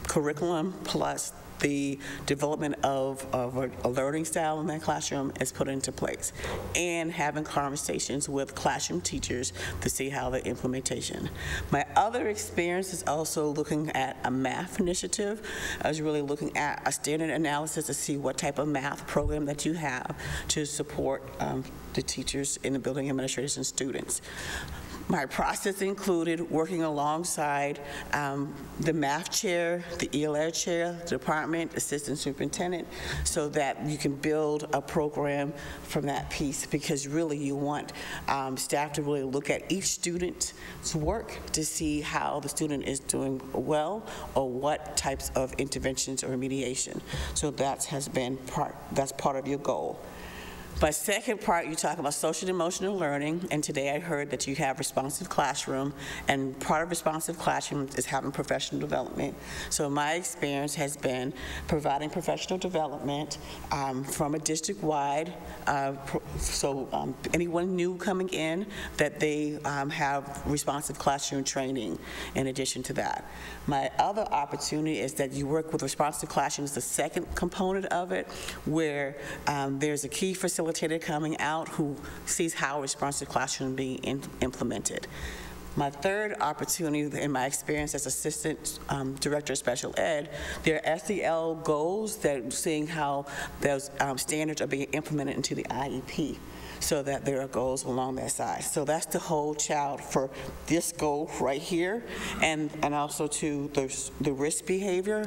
curriculum plus the development of a learning style in that classroom is put into place, and having conversations with classroom teachers to see how the implementation. My other experience is also looking at a math initiative. I was really looking at a standard analysis to see what type of math program that you have to support the teachers in the building administrators and students. My process included working alongside the math chair, the ELA chair, the department, assistant superintendent, so that you can build a program from that piece, because really you want staff to really look at each student's work to see how the student is doing well or what types of interventions or remediation. So that's part of your goal. My second part, you talk about social and emotional learning, and today I heard that you have responsive classroom, and part of responsive classroom is having professional development. So my experience has been providing professional development from a district-wide, so anyone new coming in, that they have responsive classroom training in addition to that. My other opportunity is that you work with responsive classrooms, the second component of it, where there's a key facilitator coming out who sees how responsive classroom being implemented. My third opportunity in my experience as assistant director of special ed, there are SEL goals that seeing how those standards are being implemented into the IEP, so that there are goals along that side. So that's the whole child for this goal right here, and also to the risk behavior.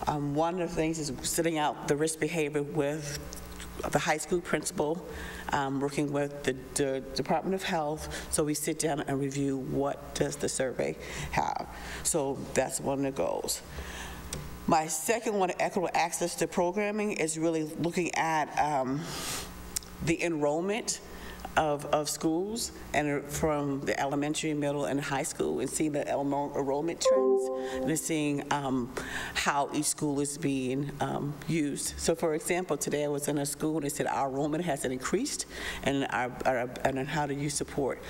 One of the things is sitting out the risk behavior with the high school principal, working with the Department of Health, so we sit down and review what does the survey have. So that's one of the goals. My second one, equitable access to programming, is really looking at the enrollment of schools, and from the elementary, middle, and high school, and seeing the enrollment trends, and seeing how each school is being used. So for example, today I was in a school and they said our enrollment has increased, and and how do you support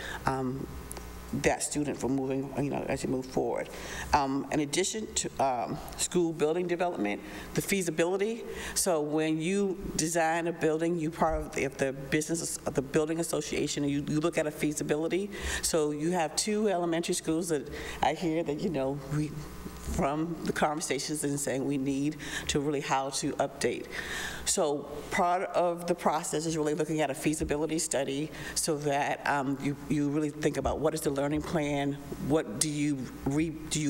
that student for moving, as you move forward. In addition to school building development, the feasibility. So when you design a building, you part of the business of the building association, and you look at a feasibility. So you have 2 elementary schools that I hear that, we from the conversations and saying we need to really how to update. So part of the process is really looking at a feasibility study so that you really think about what is the learning plan, what do you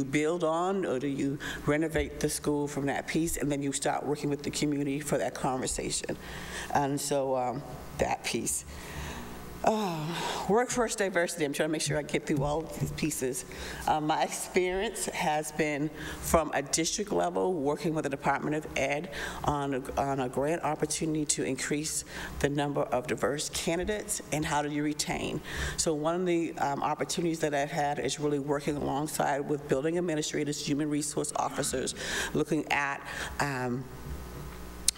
build on, or do you renovate the school from that piece, and then you start working with the community for that conversation. And so that piece. Workforce diversity, I'm trying to make sure I get through all of these pieces. My experience has been from a district level, working with the Department of Ed on a grant opportunity to increase the number of diverse candidates, and how do you retain. So one of the opportunities that I've had is really working alongside with building administrators, human resource officers, looking at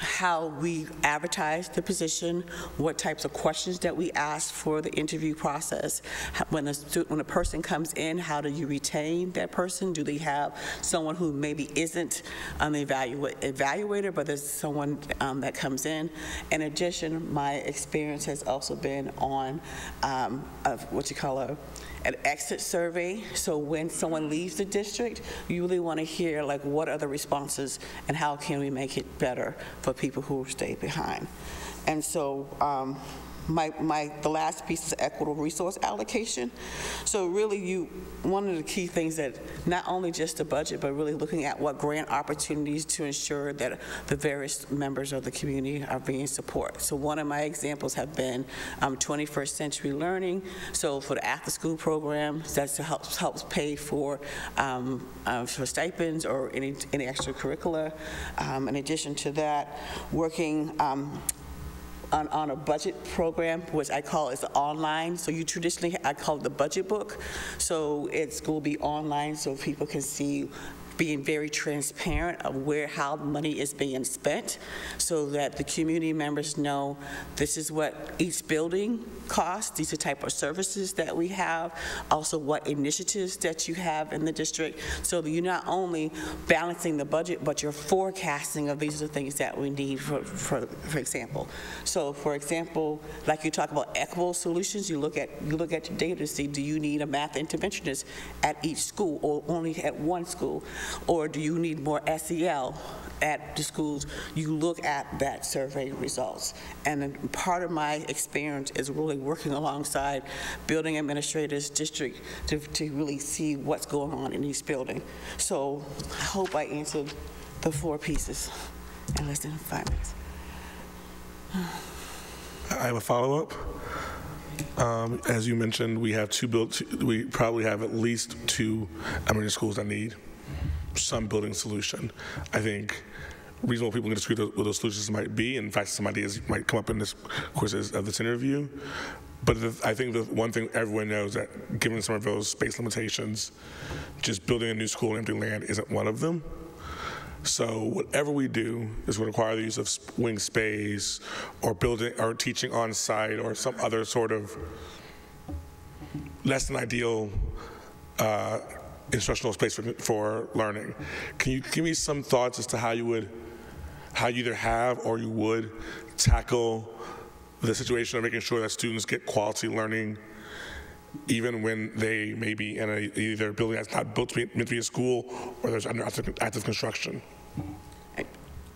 how we advertise the position, what types of questions that we ask for the interview process. When a person comes in, how do you retain that person? Do they have someone who maybe isn't an evaluator, but there's someone that comes in? In addition, my experience has also been on what you call an exit survey. So when someone leaves the district, you really want to hear what are the responses and how can we make it better for people who stay behind. And so the last piece is equitable resource allocation. So really one of the key things that not only just the budget, but really looking at what grant opportunities to ensure that the various members of the community are being supported. So one of my examples have been 21st Century Learning. So for the after school program, that helps pay for stipends or any extracurricular. In addition to that, working on a budget program, which I call is online. So I call it the budget book. So it's going to be online so people can see, being very transparent of how money is being spent, so that the community members know this is what each building costs, these are the type of services that we have, also what initiatives that you have in the district, so that you're not only balancing the budget, but you're forecasting of these are the things that we need for example. So for example, like you talk about equitable solutions, you look at your data to see, do you need a math interventionist at each school or only at one school? Or do you need more SEL at the schools? You look at that survey results. And then part of my experience is really working alongside building administrators, district, to really see what's going on in each building. So I hope I answered the 4 pieces in less than 5 minutes. I have a follow-up. As you mentioned, we have we probably have at least 2 elementary schools that need some building solution. I think reasonable people can disagree with those solutions might be. In fact, some ideas might come up in this course of this interview. But I think the one thing everyone knows that given Somerville's space limitations, just building a new school on empty land isn't one of them. So whatever we do is going to require the use of wing space or building or teaching on site or some other sort of less than ideal instructional space for learning. Can you give me some thoughts as to how you either have or you would tackle the situation of making sure that students get quality learning even when they may be in either a building that's not meant to be a school or there's under active construction?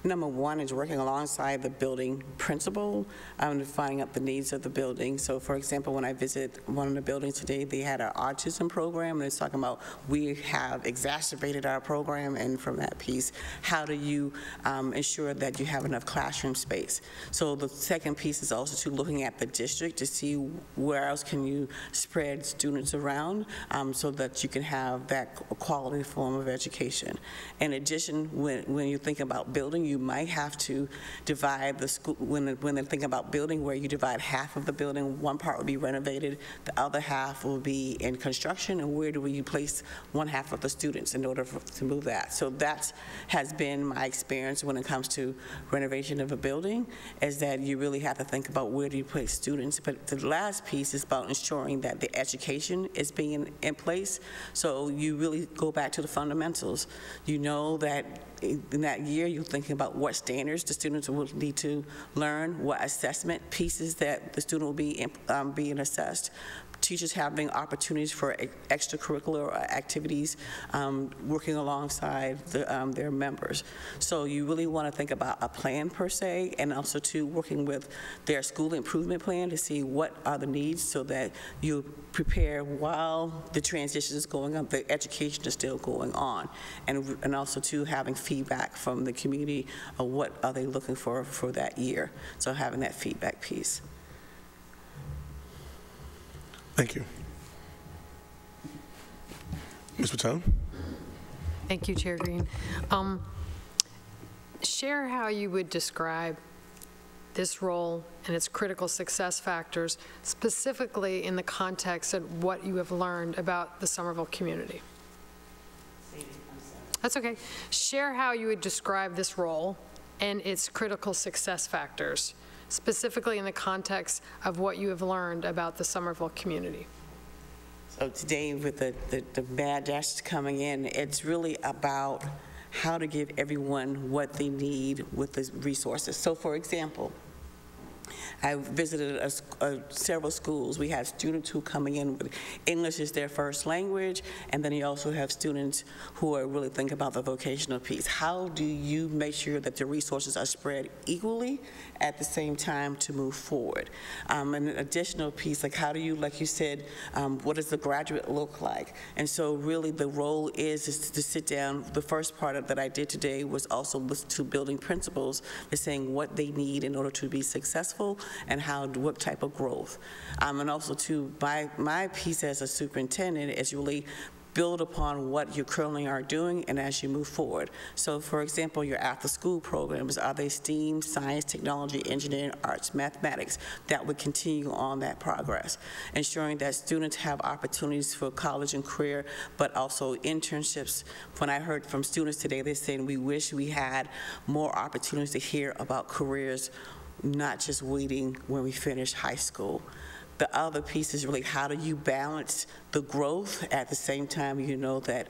Number 1 is working alongside the building principal to finding out the needs of the building. So for example, when I visit one of the buildings today, they had an autism program, and it's talking about we have exacerbated our program, and from that piece, how do you ensure that you have enough classroom space? So the second piece is also to looking at the district to see where else can you spread students around so that you can have that quality form of education. In addition, when you think about building, you might have to divide the school, when they're thinking about building, where you divide half of the building, one part will be renovated, the other half will be in construction, and where do you place one half of the students in order to move that? So that has been my experience when it comes to renovation of a building, is that you really have to think about where do you place students. But the last piece is about ensuring that the education is being in place. So you really go back to the fundamentals. You know that in that year, you're thinking about what standards the students will need to learn, what assessment pieces that the student will be being assessed. Teachers having opportunities for extracurricular activities, working alongside their members. So you really want to think about a plan per se, and also to working with their school improvement plan to see what are the needs so that you prepare while the transition is going on, the education is still going on, and also to having feedback from the community of what are they looking for that year. So having that feedback piece. Thank you. Ms. Patone? Thank you, Chair Green. Share how you would describe this role and its critical success factors, specifically in the context of what you have learned about the Somerville community. That's okay. Share how you would describe this role and its critical success factors, specifically in the context of what you have learned about the Somerville community. So today, with the bad dash coming in, it's really about how to give everyone what they need with the resources. So for example, I visited several schools. We have students who are coming in with English as their first language, and then you also have students who are really thinking about the vocational piece. How do you make sure that the resources are spread equally at the same time to move forward? And an additional piece, like how do you, like you said, what does the graduate look like? And so really the role is to sit down. The first part that I did today was also listen to building principles, to saying what they need in order to be successful, and what type of growth. And also to my piece as a superintendent is really build upon what you currently are doing and as you move forward. So for example, your after-school programs, are they STEAM, science, technology, engineering, arts, mathematics, that would continue on that progress. Ensuring that students have opportunities for college and career, but also internships. When I heard from students today, they're saying we wish we had more opportunities to hear about careers, not just waiting when we finish high school. The other piece is really how do you balance the growth at the same time you know that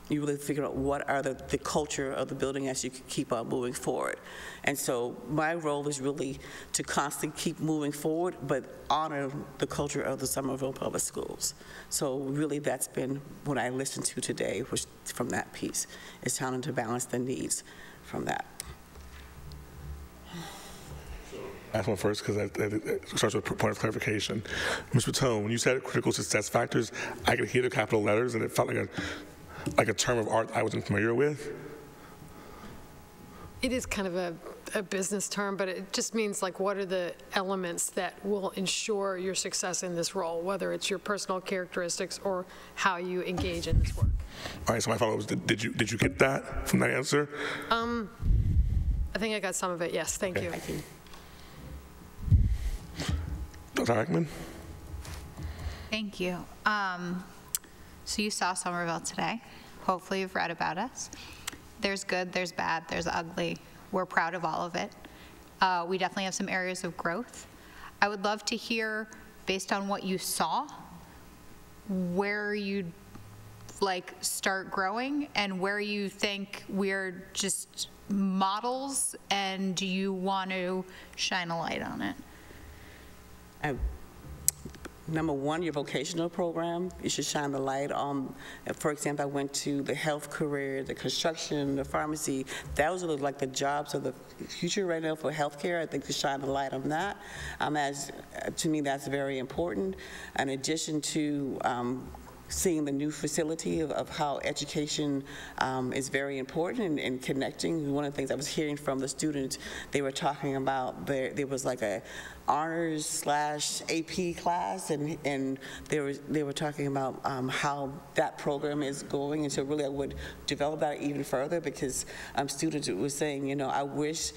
you really figure out what are the culture of the building as you keep on moving forward. And so my role is really to constantly keep moving forward, but honor the culture of the Somerville Public Schools. So really that's been what I listened to today, which from that piece, is trying to balance the needs from that. Last one first, because it starts with a point of clarification. Ms. Patone, when you said critical success factors, I could hear the capital letters, and it felt like a term of art I wasn't familiar with. It is kind of a business term, but it just means like what are the elements that will ensure your success in this role, whether it's your personal characteristics or how you engage in this work. All right, so my follow-up was, did you get that from that answer? I think I got some of it, yes, thank you. Dr. Ackman? Thank you. So you saw Somerville today. Hopefully you've read about us. There's good, there's bad, there's ugly. We're proud of all of it. We definitely have some areas of growth. I would love to hear, based on what you saw, where you'd start growing and where you think we're just models and do you want to shine a light on it? Number one, your vocational program, you should shine the light on. For example, I went to the health career, the construction, the pharmacy. Those are like the jobs of the future right now for healthcare. I think to shine the light on that. To me, that's very important. In addition to seeing the new facility of how education is very important and connecting. One of the things I was hearing from the students, they were talking about there was like a honors / AP class, and they were talking about how that program is going, and so really I would develop that even further, because students were saying, you know, I wish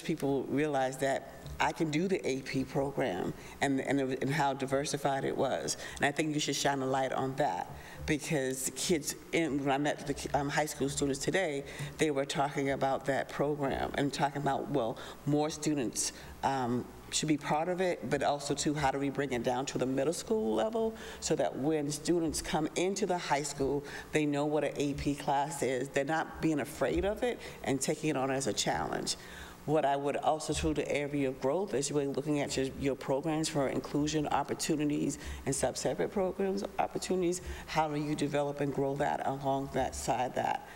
people realized that I can do the AP program and how diversified it was. And I think you should shine a light on that, because kids, when I met the high school students today, they were talking about that program and talking about, well, more students should be part of it, but also too, how do we bring it down to the middle school level so that when students come into the high school, they know what an AP class is. They're not being afraid of it and taking it on as a challenge. What I would also through the area of growth is really looking at your programs for inclusion opportunities and sub-separate programs opportunities. How do you develop and grow that along that side that?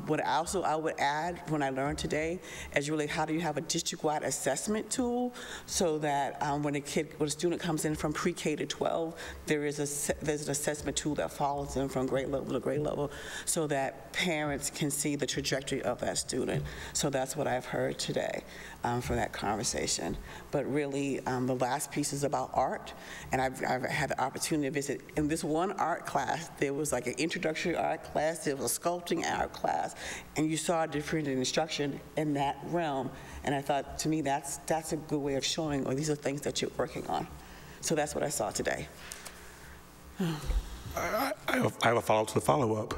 What I would add when I learned today is really how do you have a district-wide assessment tool so that when a student comes in from pre-K to 12, there's an assessment tool that follows them from grade level to grade level so that parents can see the trajectory of that student. So that's what I've heard today from that conversation. But really, the last piece is about art, and I've had the opportunity to visit. In this one art class, there was like an introductory art class, there was a sculpting art class, and you saw different instruction in that realm. And I thought, to me, that's a good way of showing, these are things that you're working on. So that's what I saw today. I have a follow-up to the follow-up.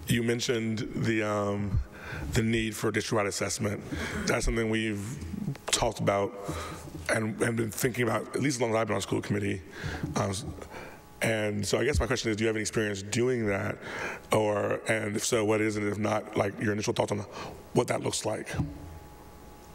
You mentioned the need for district-wide assessment. That's something we've talked about and been thinking about, at least as long as I've been on school committee. And so I guess my question is, do you have any experience doing that? And if so, what is it? If not, like your initial thoughts on what that looks like?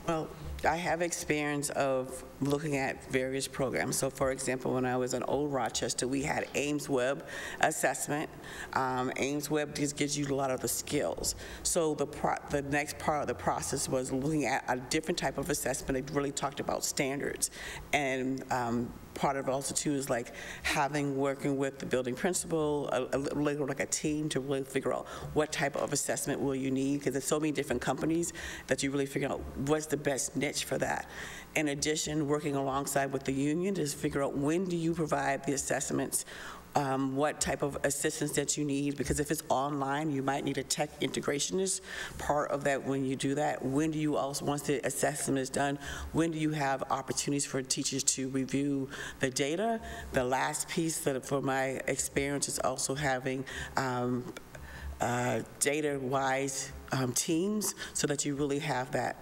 Well, I have experience of looking at various programs. So for example, when I was in Old Rochester, we had Ames Web assessment. Ames Web just gives you a lot of the skills. So the next part of the process was looking at a different type of assessment. It really talked about standards. And part of it also too is like working with the building principal, like a team to really figure out what type of assessment will you need, because there's so many different companies that you really figure out what's the best niche for that. In addition, working alongside with the union to figure out when do you provide the assessments, what type of assistance that you need, because if it's online, you might need a tech integrationist part of that when you do that. When do you also, once the assessment is done, when do you have opportunities for teachers to review the data? The last piece that for my experience is also having data-wise teams so that you really have that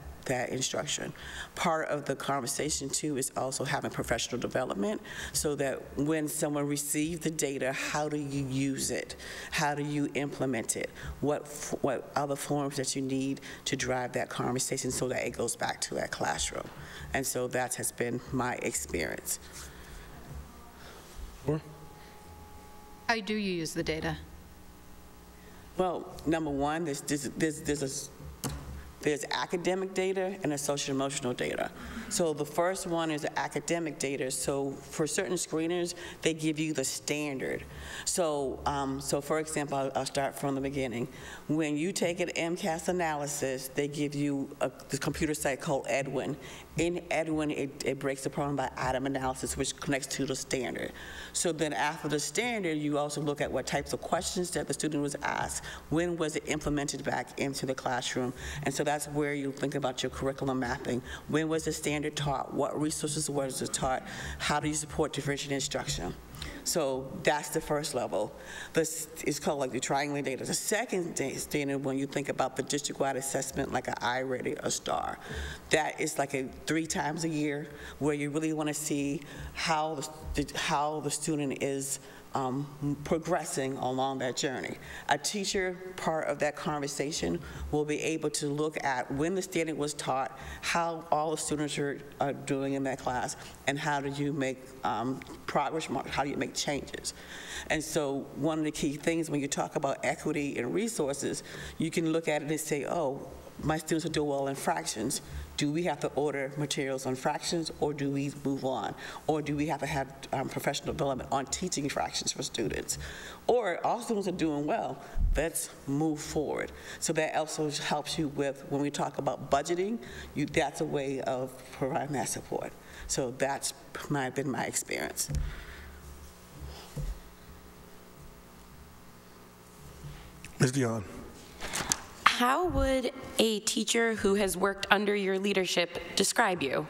instruction. Part of the conversation too is also having professional development so that when someone receives the data, how do you use it? How do you implement it? What other forms that you need to drive that conversation so that it goes back to that classroom? And so that has been my experience. How do you use the data? Well, number one, there's academic data and social emotional data. So the first one is the academic data. So for certain screeners, they give you the standard. So, for example, I'll start from the beginning. When you take an MCAS analysis, they give you the computer site called Edwin. In Edwin, it breaks the problem by item analysis, which connects to the standard. So then after the standard, you also look at what types of questions that the student was asked. When was it implemented back into the classroom? And so that's where you think about your curriculum mapping. When was the standard taught? What resources was it taught? How do you support differentiated instruction? So that's the first level. This is called like the triangulated data. The second standard, when you think about the district-wide assessment, like an I-rated, a STAR, that is like 3 times a year where you really want to see how the student is progressing along that journey. A teacher, part of that conversation, will be able to look at when the standard was taught, how all the students are doing in that class, and how do you make progress, how do you make changes. And so one of the key things when you talk about equity and resources, you can look at it and say, oh, my students will do well in fractions. Do we have to order materials on fractions, or do we move on? Or do we have to have professional development on teaching fractions for students? Or all students are doing well, let's move forward. So that also helps you with, when we talk about budgeting, that's a way of providing that support. So that's been my experience. Ms. Dion. How would a teacher who has worked under your leadership describe you?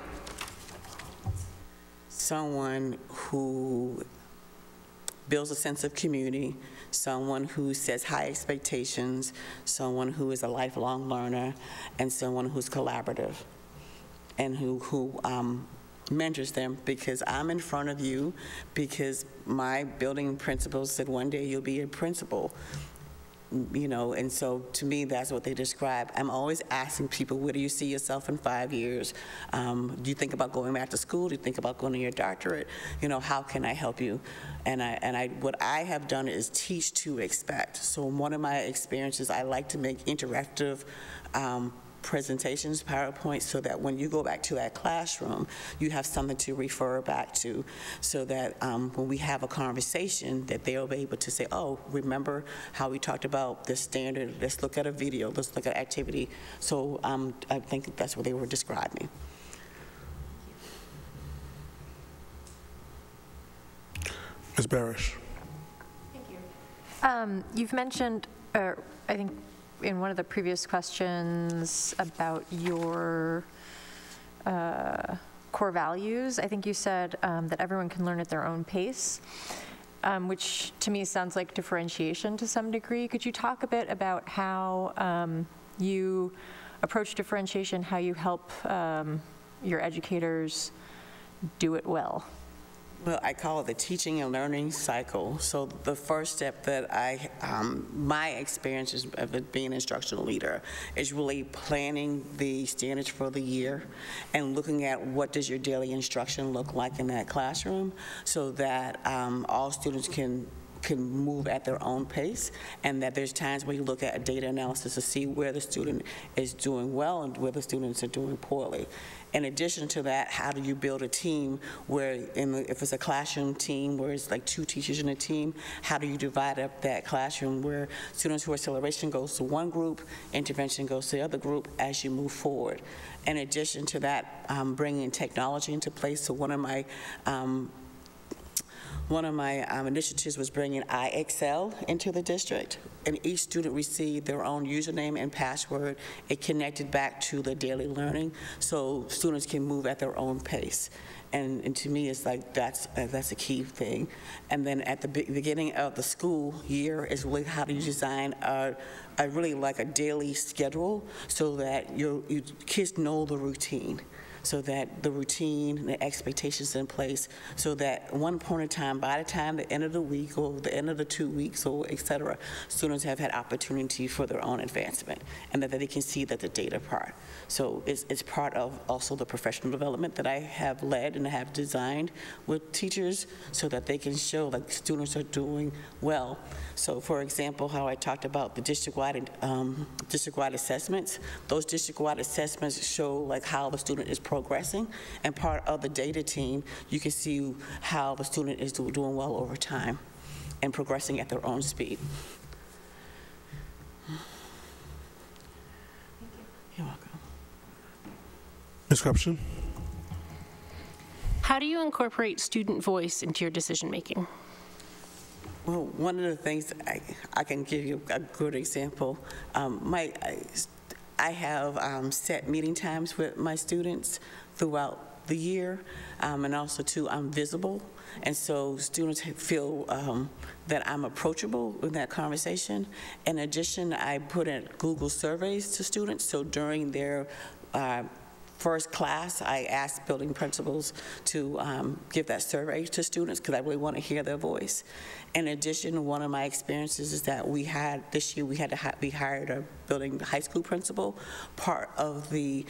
Someone who builds a sense of community, someone who sets high expectations, someone who is a lifelong learner, and someone who's collaborative, and who mentors them, because I'm in front of you, because my building principals said one day you'll be a principal. You know, and so to me, that's what they describe. I'm always asking people, where do you see yourself in 5 years? Do you think about going back to school? Do you think about going to your doctorate? You know, how can I help you? And what I have done is teach to expect. So one of my experiences, I like to make interactive presentations, PowerPoint, so that when you go back to that classroom, you have something to refer back to, so that when we have a conversation, that they'll be able to say, oh, remember how we talked about this standard, let's look at a video, let's look at activity. So I think that's what they were describing. Ms. Barish. Thank you. You've mentioned, I think, in one of the previous questions about your core values, I think you said that everyone can learn at their own pace, which to me sounds like differentiation to some degree. Could you talk a bit about how you approach differentiation, how you help your educators do it well? Well, I call it the teaching and learning cycle. So the first step that my experience of being an instructional leader is really planning the standards for the year and looking at what does your daily instruction look like in that classroom, so that all students can move at their own pace, and that there's times where you look at a data analysis to see where the student is doing well and where the students are doing poorly. In addition to that, how do you build a team where, if it's a classroom team where it's like 2 teachers in a team, how do you divide up that classroom where students who are acceleration goes to one group, intervention goes to the other group as you move forward. In addition to that, bringing technology into place. So one of my initiatives was bringing iExcel into the district, and each student received their own username and password. It connected back to the daily learning, so students can move at their own pace. And to me, it's like that's a key thing. And then at the beginning of the school year is really how do you design a really like a daily schedule, so that your kids know the routine. So that the routine and the expectations in place, so that at one point in time, by the time the end of the week or the end of the 2 weeks or et cetera, students have had opportunity for their own advancement, and that they can see that the data part. So it's part of also the professional development that I have led and have designed with teachers, so that they can show like students are doing well. So for example, how I talked about the district-wide assessments, those district-wide assessments show like how the student is progressing, and part of the data team, you can see how the student is doing well over time and progressing at their own speed. You're welcome. Ms. Creption. How do you incorporate student voice into your decision-making? Well, one of the things I can give you a good example. I have set meeting times with my students throughout the year, and also too, I'm visible, and so students feel that I'm approachable in that conversation. In addition, I put in Google surveys to students, so during their first class, I asked building principals to give that survey to students, because I really want to hear their voice. In addition, one of my experiences is that this year we hired a building high school principal. Part of the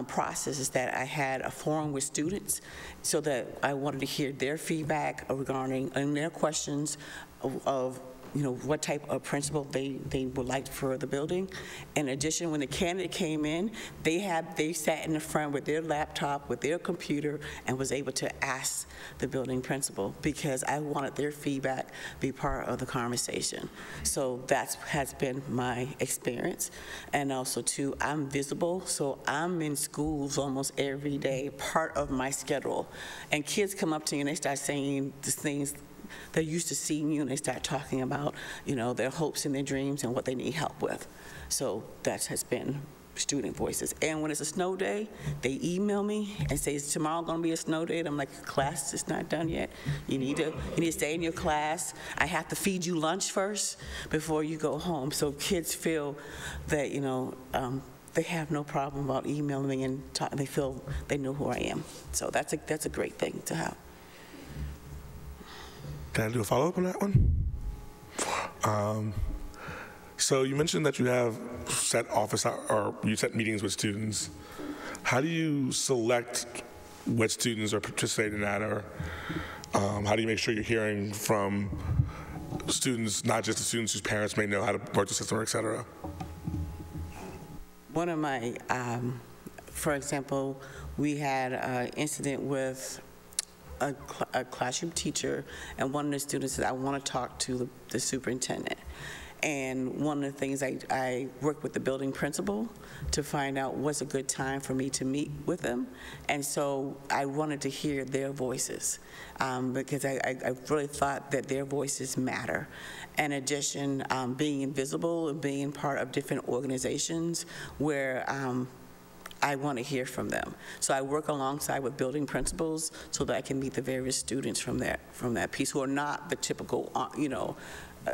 process is that I had a forum with students, so that I wanted to hear their feedback regarding and their questions of what type of principal they would like for the building. In addition, when the candidate came in, they sat in the front with their laptop, with their computer, and was able to ask the building principal, because I wanted their feedback be part of the conversation. So that has been my experience. And also too, I'm visible, so I'm in schools almost every day, part of my schedule. And kids come up to you and they start saying the things they're used to seeing you, and they start talking about, their hopes and their dreams and what they need help with. So that has been student voices. And when it's a snow day, they email me and say, is tomorrow going to be a snow day? And I'm like, class is not done yet. You need to stay in your class. I have to feed you lunch first before you go home. So kids feel that, they have no problem about emailing me and they feel they know who I am. So that's a great thing to have. Can I do a follow-up on that one? So you mentioned that you have set you set meetings with students. How do you select what students are participating in that, or how do you make sure you're hearing from students, not just the students whose parents may know how to work the system, et cetera? One of my, for example, we had an incident with a classroom teacher, and one of the students said, I want to talk to the superintendent. And one of the things I work with the building principal to find out what's a good time for me to meet with them. And so I wanted to hear their voices because I really thought that their voices matter. In addition, being invisible and being part of different organizations where I want to hear from them. So I work alongside with building principals so that I can meet the various students from that piece who are not the typical,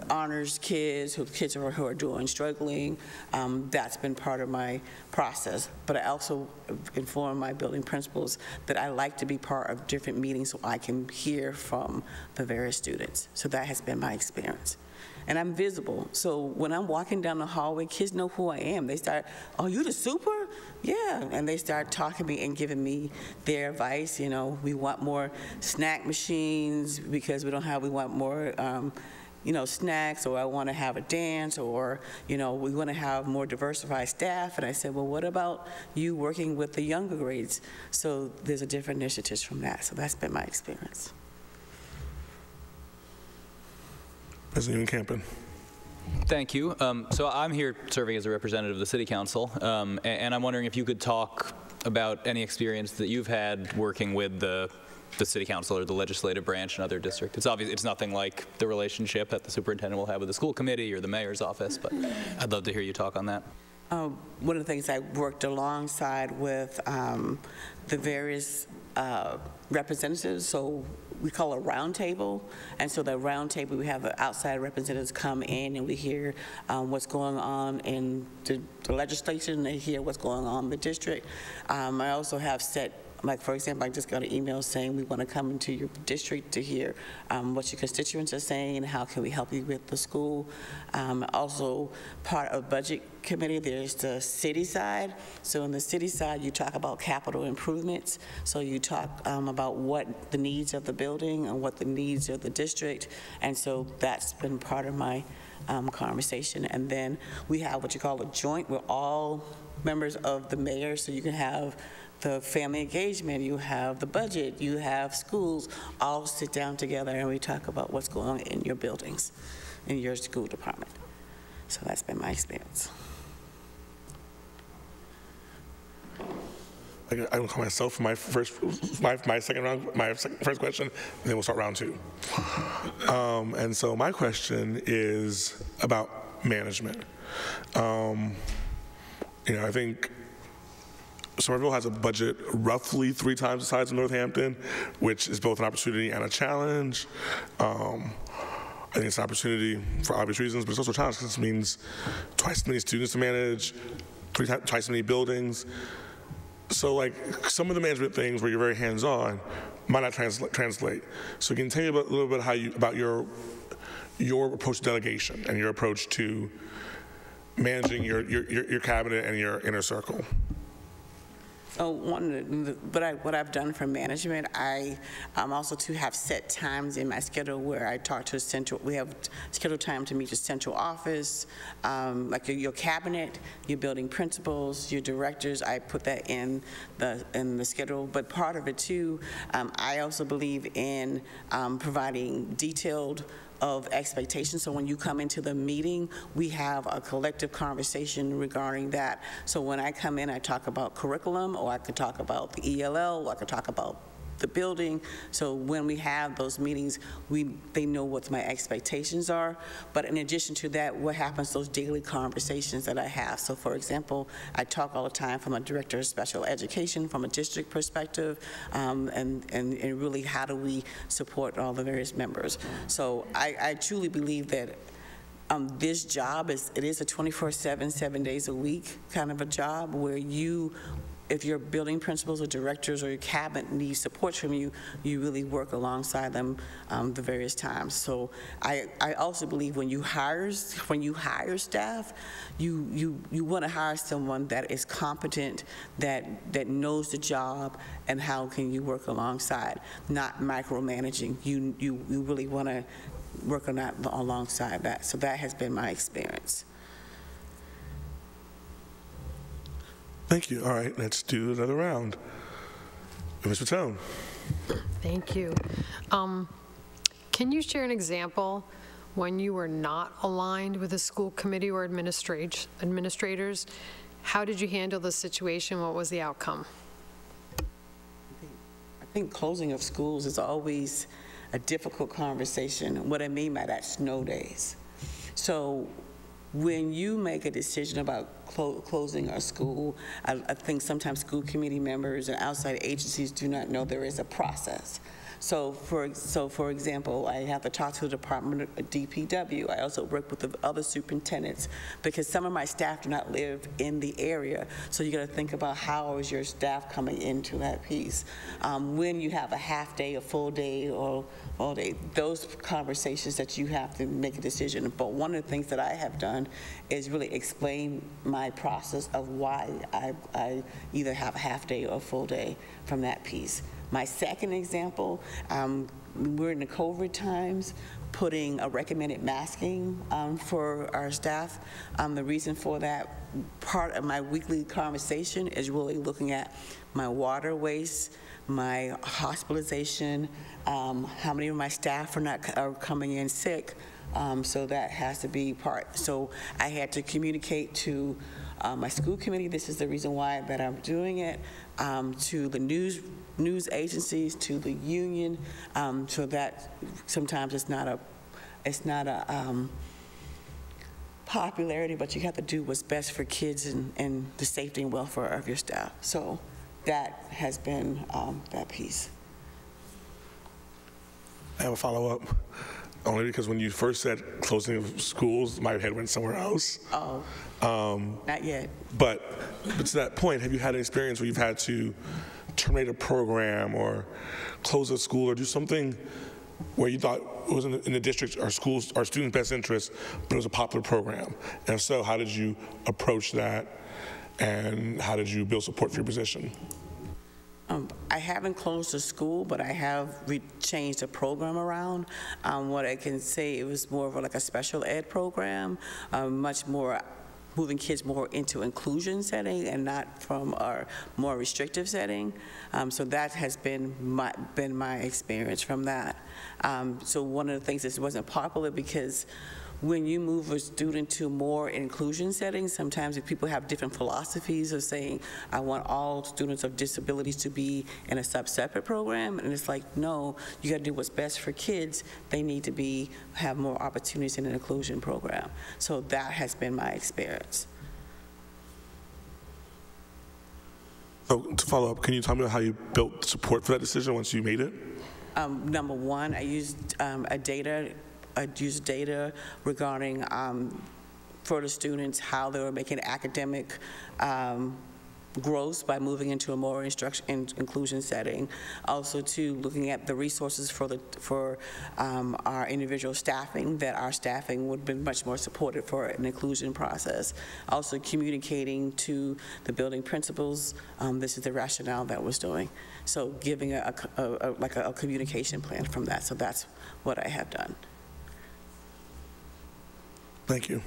honors kids, who are doing struggling. That's been part of my process. But I also inform my building principals that I like to be part of different meetings so I can hear from the various students. So that has been my experience. And I'm visible. So when I'm walking down the hallway, kids know who I am. They start, oh, you the super? Yeah. And they start talking to me and giving me their advice. We want more snack machines because we want more snacks, or I want to have a dance, or, we want to have more diversified staff. And I said, well, what about you working with the younger grades? So there's a different initiatives from that. So that's been my experience. President Campen. Thank you. So I'm here serving as a representative of the City Council, and I'm wondering if you could talk about any experience that you've had working with the City Council or the legislative branch in other districts. It's obvious it's nothing like the relationship that the superintendent will have with the school committee or the mayor's office, but I'd love to hear you talk on that. One of the things I worked alongside with the various representatives, so we call a roundtable, and so the roundtable, we have outside representatives come in and we hear what's going on in the legislation, and they hear what's going on in the district. I also have set, like, for example, I just got an email saying we want to come into your district to hear what your constituents are saying and how can we help you with the school. Also, part of budget committee, there's the city side. So in the city side, you talk about capital improvements. So you talk about what the needs of the building and what the needs of the district. And so that's been part of my conversation. And then we have what you call a joint. We're all members of the mayor, so you can have the family engagement, you have the budget, you have schools, all sit down together and we talk about what's going on in your buildings, in your school department. So that's been my experience. I'm gonna call myself for my first question, and then we'll start round two. And so my question is about management. I think Somerville has a budget roughly 3 times the size of Northampton, which is both an opportunity and a challenge. I think it's an opportunity for obvious reasons, but it's also a challenge because it means twice as many students to manage, twice as many buildings. So like some of the management things where you're very hands-on might not translate. So can you tell me a little bit about your approach to delegation and your approach to managing your cabinet and your inner circle? So what I've done for management, I also to have set times in my schedule where I talk to we have scheduled time to meet the central office, like your cabinet, your building principals, your directors. I put that in the schedule. But part of it too, I also believe in providing detailed of expectations. So when you come into the meeting, we have a collective conversation regarding that. So when I come in, I talk about curriculum, or I could talk about the ELL, or I could talk about the building. So when we have those meetings, they know what my expectations are. But in addition to that, what happens, those daily conversations that I have. So for example, I talk all the time from a director of special education, from a district perspective, and really how do we support all the various members. So I truly believe that this job is a 24/7, 7 days a week kind of a job where if your building principals or directors or your cabinet need support from you, you really work alongside them the various times. So I also believe when you hire staff, you want to hire someone that is competent, that knows the job, and how can you work alongside, not micromanaging. You really want to work on that alongside that. So that has been my experience. Thank you. All right, let's do another round. Mr. Tone. Thank you. Can you share an example when you were not aligned with a school committee or administrators? How did you handle the situation? What was the outcome? I think closing of schools is always a difficult conversation. What I mean by that, snow days. So when you make a decision about closing a school, I think sometimes school committee members and outside agencies do not know there is a process. So for example, I have to talk to the Department of DPW. I also work with the other superintendents because some of my staff do not live in the area. So you got to think about how is your staff coming into that piece. When you have a half day, a full day, or all day, those conversations that you have to make a decision. But one of the things that I have done is really explain my process of why I either have a half day or a full day from that piece. My second example, we're in the COVID times, putting a recommended masking for our staff. The reason for that, part of my weekly conversation is really looking at my water waste, my hospitalization, how many of my staff are coming in sick. So that has to be part. So I had to communicate to my school committee, this is the reason why that I'm doing it, to the news agencies, to the union, so that sometimes it's not a popularity, but you have to do what's best for kids and the safety and welfare of your staff. So that has been that piece. I have a follow-up, only because when you first said closing of schools, my head went somewhere else. Oh, not yet. But to that point, have you had an experience where you've had to terminate a program or close a school or do something where you thought it was in the district or schools or students' best interest, but it was a popular program? And if so, how did you approach that, and how did you build support for your position? I haven't closed the school, but I have changed the program around. What I can say, it was more of like a special ed program, much more moving kids more into inclusion setting and not from our more restrictive setting. So that has been my experience from that. So one of the things that wasn't popular, because when you move a student to more inclusion settings, sometimes if people have different philosophies of saying, I want all students of disabilities to be in a separate program, and it's like, no, you gotta do what's best for kids. They need to have more opportunities in an inclusion program. So that has been my experience. So to follow up, can you tell me how you built support for that decision once you made it? Number one, I used data regarding for the students how they were making academic growth by moving into a more inclusion setting. Also, too, looking at the resources for our individual staffing, that our staffing would be much more supported for an inclusion process. Also, communicating to the building principals, this is the rationale that was doing. So, giving a communication plan from that. So that's what I have done. Thank you.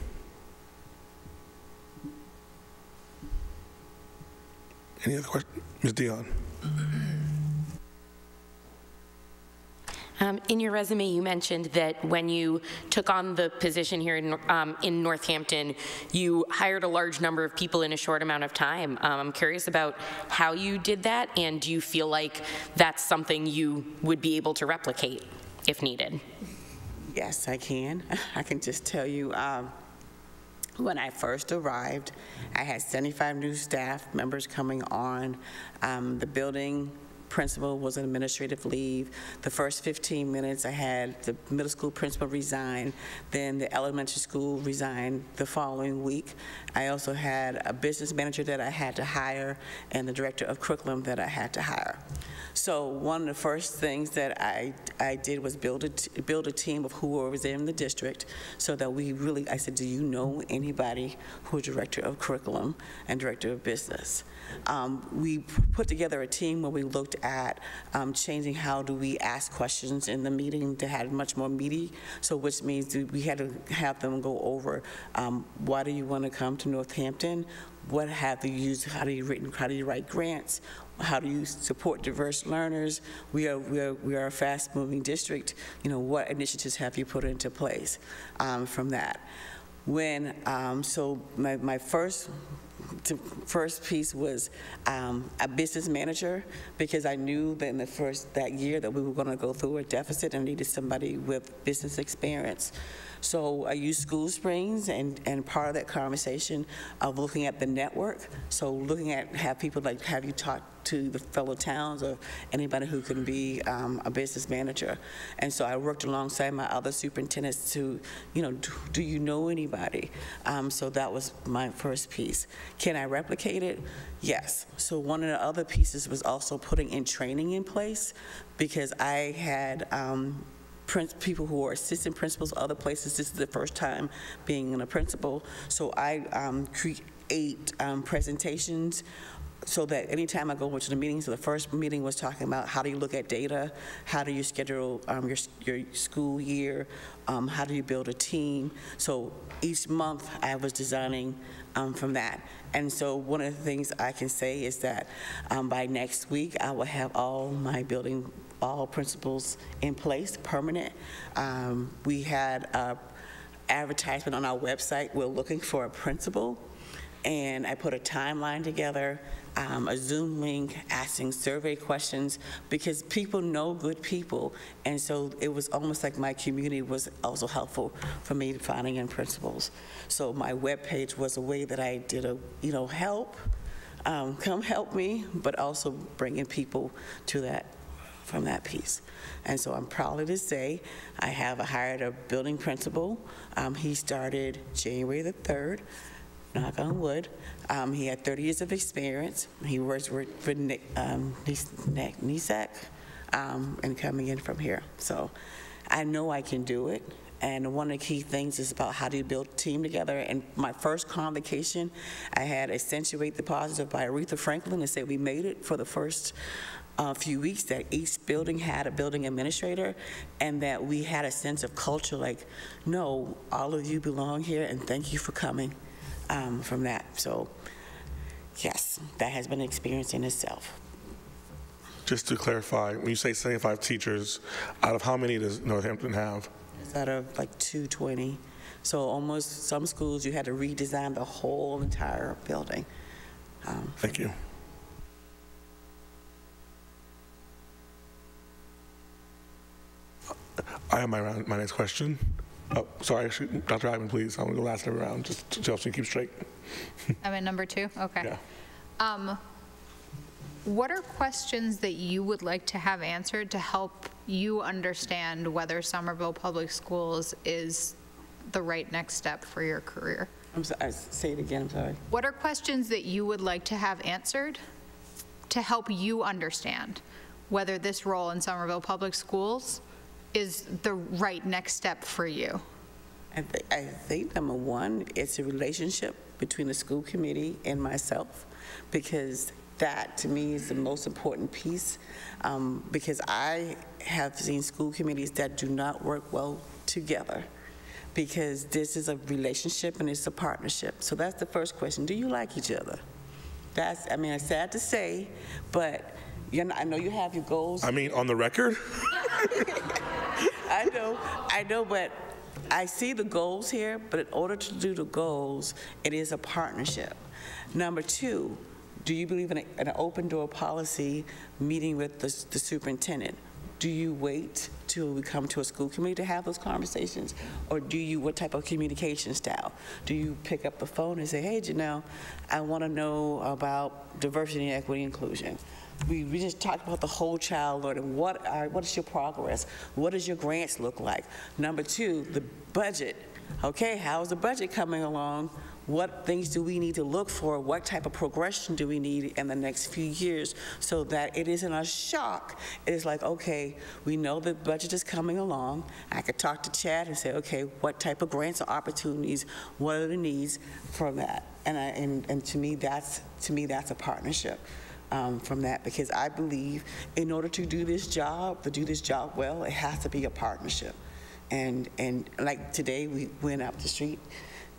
Any other questions? Ms. Dion. In your resume, you mentioned that when you took on the position here in Northampton, you hired a large number of people in a short amount of time. I'm curious about how you did that, and do you feel like that's something you would be able to replicate if needed? Yes, I can. I can just tell you, when I first arrived, I had 75 new staff members coming on. The building principal was on administrative leave. The first 15 minutes, I had the middle school principal resign, then the elementary school resigned the following week. I also had a business manager that I had to hire and the director of curriculum that I had to hire. So one of the first things that I did was build a team of who was in the district, so that we really, I said, do you know anybody who is director of curriculum and director of business? We put together a team where we looked at changing how do we ask questions in the meeting to have much more meaty, so which means we had to have them go over why do you want to come to Northampton? What have you used? How do you write grants? How do you support diverse learners? We are a fast-moving district. You know, what initiatives have you put into place from that? When so my first piece was a business manager, because I knew that in that year that we were going to go through a deficit and needed somebody with business experience. So I used School Springs, and part of that conversation of looking at the network, so looking at have you talk to the fellow towns or anybody who can be a business manager. And so I worked alongside my other superintendents to, you know, do you know anybody? So that was my first piece. Can I replicate it? Yes. So one of the other pieces was also putting in training in place, because I had people who are assistant principals other places. This is the first time being a principal. So I create presentations so that anytime I go into the meetings, so the first meeting was talking about how do you look at data, how do you schedule your school year, how do you build a team. So each month I was designing from that. And so one of the things I can say is that by next week I will have all principals in place, permanent. We had an advertisement on our website. We're looking for a principal, and I put a timeline together, a Zoom link, asking survey questions, because people know good people, and so it was almost like my community was also helpful for me finding in principals. So my webpage was a way that I did help, come help me, but also bringing people to that, from that piece. And so I'm proud to say I have hired a building principal. He started January the 3rd. Knock on wood. He had 30 years of experience. He works for NESAC and coming in from here. So I know I can do it. And one of the key things is about how do you build a team together. And my first convocation, I had Accentuate the Positive by Aretha Franklin, and said we made it for the first few weeks, that each building had a building administrator, and that we had a sense of culture, like, no, all of you belong here, and thank you for coming. From that. So yes, that has been an experience in itself. Just to clarify, when you say 75 teachers, out of how many does Northampton have? It's out of like 220. So almost some schools you had to redesign the whole entire building. Thank you. I have my next question. Oh, sorry, Dr. Hyman, please. I want to go last every round, just to help you keep straight. I'm at number 2? Okay. Yeah. What are questions that you would like to have answered to help you understand whether Somerville Public Schools is the right next step for your career? I'm sorry, say it again, I'm sorry. What are questions that you would like to have answered to help you understand whether this role in Somerville Public Schools is the right next step for you? I think number one, it's a relationship between the school committee and myself, because that to me is the most important piece, because I have seen school committees that do not work well together, because this is a relationship and it's a partnership. So that's the first question. Do you like each other? That's, I mean, it's sad to say, but I know you have your goals. I mean, on the record? I know, but I see the goals here, but in order to do the goals, it is a partnership. Number two, do you believe in an open door policy meeting with the superintendent? Do you wait till we come to a school committee to have those conversations? Or do you, what type of communication style? Do you pick up the phone and say, hey, Jannell, I want to know about diversity, equity, inclusion? We just talked about the whole child learning. What is your progress? What does your grants look like? Number two, the budget. Okay, how's the budget coming along? What things do we need to look for? What type of progression do we need in the next few years so that it isn't a shock? It is like, okay, we know the budget is coming along. I could talk to Chad and say, okay, what type of grants or opportunities? What are the needs for that? And to me, that's a partnership. From that, because I believe in order to do this job well, it has to be a partnership. And like today, we went up the street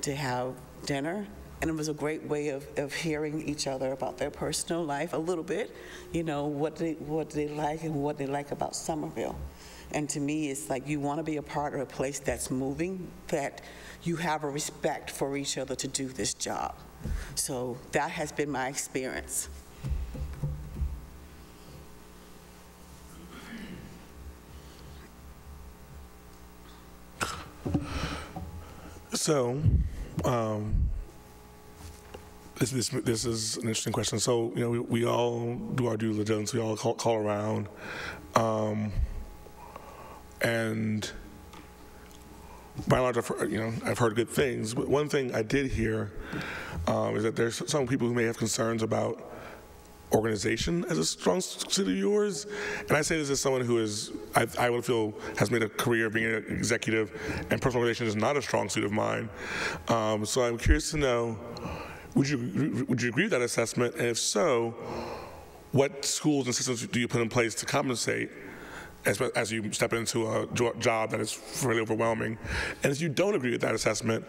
to have dinner, and it was a great way of hearing each other about their personal life a little bit, you know, what they like and what they like about Somerville. And to me, it's like you want to be a part of a place that's moving, that you have a respect for each other to do this job. So that has been my experience. So, this is an interesting question. So, you know, we all do our due diligence. We all call around, and by and large, I've heard good things. But one thing I did hear is that there's some people who may have concerns about organization as a strong suit of yours. And I say this as someone who is, I would feel, has made a career of being an executive, and personal relations is not a strong suit of mine. So I'm curious to know, would you agree with that assessment? And if so, what schools and systems do you put in place to compensate as you step into a job that is really overwhelming? And if you don't agree with that assessment,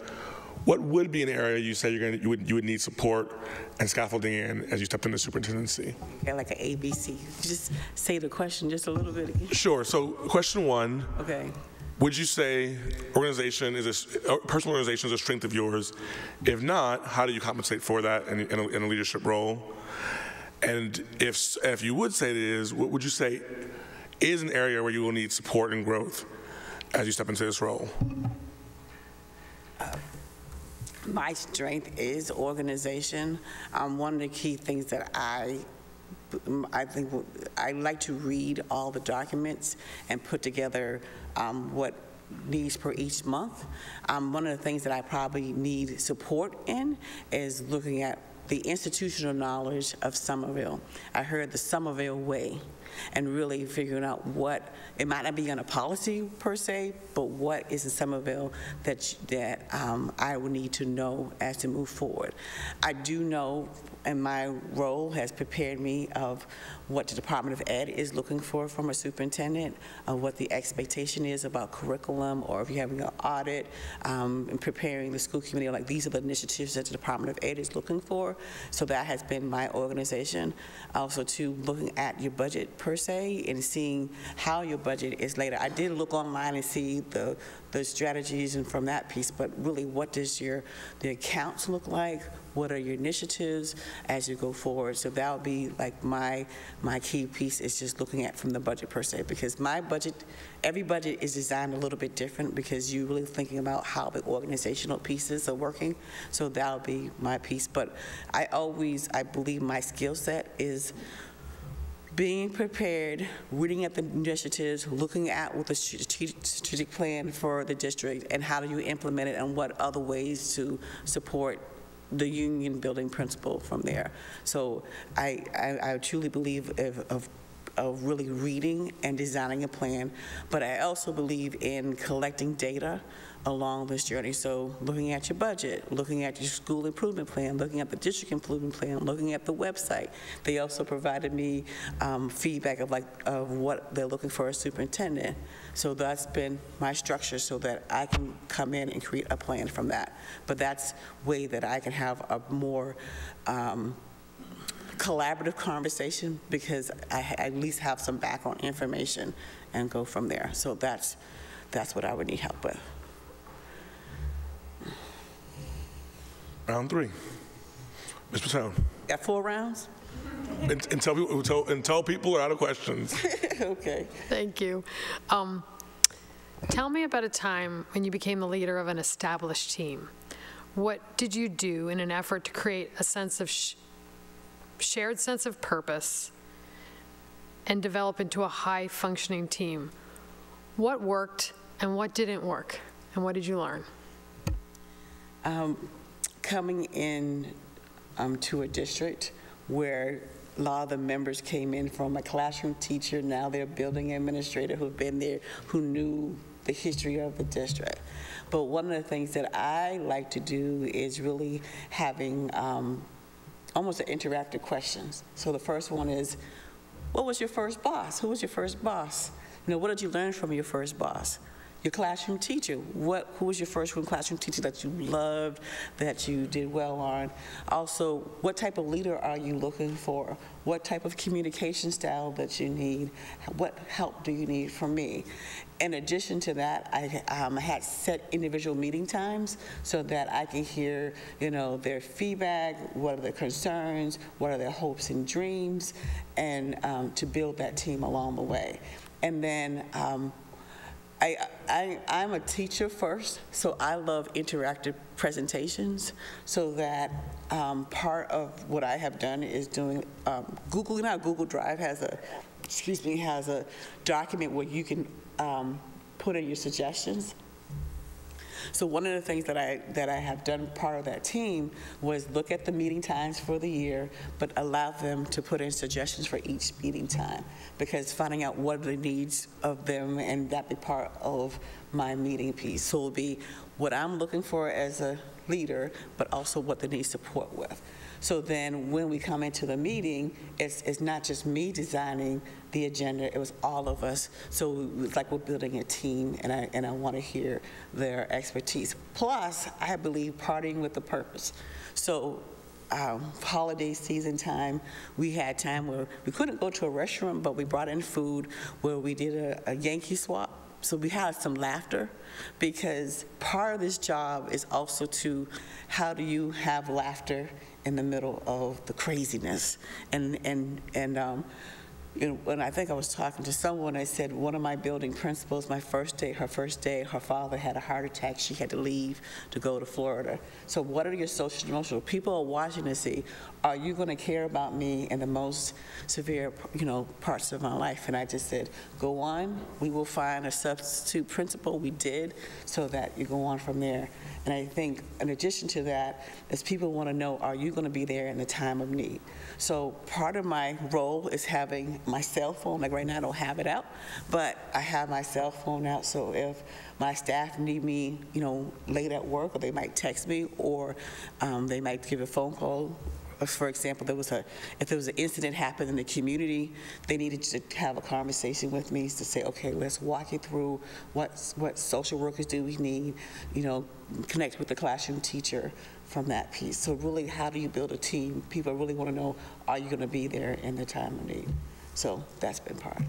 what would be an area you say you would need support and scaffolding in as you step into superintendency? Yeah, like an ABC. Just say the question just a little bit again. Sure. So question one. Okay. Would you say personal organization is a strength of yours? If not, how do you compensate for that in a leadership role? And if you would say it is, what would you say is an area where you will need support and growth as you step into this role? My strength is organization. One of the key things that I think I like to read all the documents and put together what needs per each month. One of the things that I probably need support in is looking at the institutional knowledge of Somerville. I heard the Somerville way, and really figuring out what, it might not be on a policy per se, but what is in Somerville that I would need to know as to move forward. I do know, and my role has prepared me of what the Department of Ed is looking for from a superintendent, what the expectation is about curriculum, or if you're having an audit, and preparing the school committee, like these are the initiatives that the Department of Ed is looking for. So that has been my organization. Also too, looking at your budget per se and seeing how your budget is laid out. I did look online and see the strategies and from that piece, but really what does the accounts look like? What are your initiatives as you go forward? So that would be like my key piece, is just looking at from the budget per se, because my budget, every budget is designed a little bit different because you're really thinking about how the organizational pieces are working. So that would be my piece. But I believe my skill set is being prepared, reading at the initiatives, looking at what the strategic plan for the district and how do you implement it and what other ways to support the union building principle from there. So I truly believe of really reading and designing a plan, but I also believe in collecting data along this journey. So looking at your budget, looking at your school improvement plan, looking at the district improvement plan, looking at the website. They also provided me feedback of what they're looking for a superintendent. So that's been my structure so that I can come in and create a plan from that. But that's a way that I can have a more collaborative conversation because I at least have some background information and go from there. So that's what I would need help with. Round 3. Ms. Patel. Got 4 rounds? And tell people we're out of questions. Okay. Thank you. Tell me about a time when you became the leader of an established team. What did you do in an effort to create a sense of shared sense of purpose and develop into a high-functioning team? What worked and what didn't work, and what did you learn? Coming in to a district where a lot of the members came in from a classroom teacher, now they're a building administrator who've been there, who knew the history of the district. But one of the things that I like to do is really having almost interactive questions. So the first one is, what was your first boss? Who was your first boss? You know, what did you learn from your first boss? Your classroom teacher, who was your first classroom teacher that you loved, that you did well on? Also, what type of leader are you looking for? What type of communication style that you need? What help do you need from me? In addition to that, I had set individual meeting times so that I can hear, you know, their feedback, what are their concerns, what are their hopes and dreams, and to build that team along the way. And then I'm a teacher first, so I love interactive presentations, so that part of what I have done is doing Google. You know how Google Drive has a document where you can put in your suggestions. So one of the things that I have done part of that team was look at the meeting times for the year, but allow them to put in suggestions for each meeting time, because finding out what are the needs of them, and that be part of my meeting piece. So it'll be what I'm looking for as a leader, but also what they need support with. So then when we come into the meeting, it's not just me designing the agenda, it was all of us. So it's like we're building a team, and I want to hear their expertise. Plus, I believe partying with a purpose. So holiday season time, we had time where we couldn't go to a restaurant, but we brought in food, where we did a Yankee swap. So we had some laughter, because part of this job is also to, how do you have laughter in the middle of the craziness? And you know, when I think I was talking to someone, I said one of my building principals, her first day, her father had a heart attack. She had to leave to go to Florida. So what are your social and emotional? People are watching to see, are you going to care about me in the most severe, you know, parts of my life? And I just said, go on. We will find a substitute principal. We did, so that you go on from there. And I think in addition to that, is people want to know, are you going to be there in the time of need? So part of my role is having my cell phone. Like right now I don't have it out, but I have my cell phone out, so if my staff need me, you know, late at work, or they might text me, or they might give a phone call. For example, if there was an incident happened in the community, they needed to have a conversation with me to say, okay, let's walk you through what social workers do we need, you know, connect with the classroom teacher from that piece. So really, how do you build a team? People really want to know, are you going to be there in the time of need? So that's been part.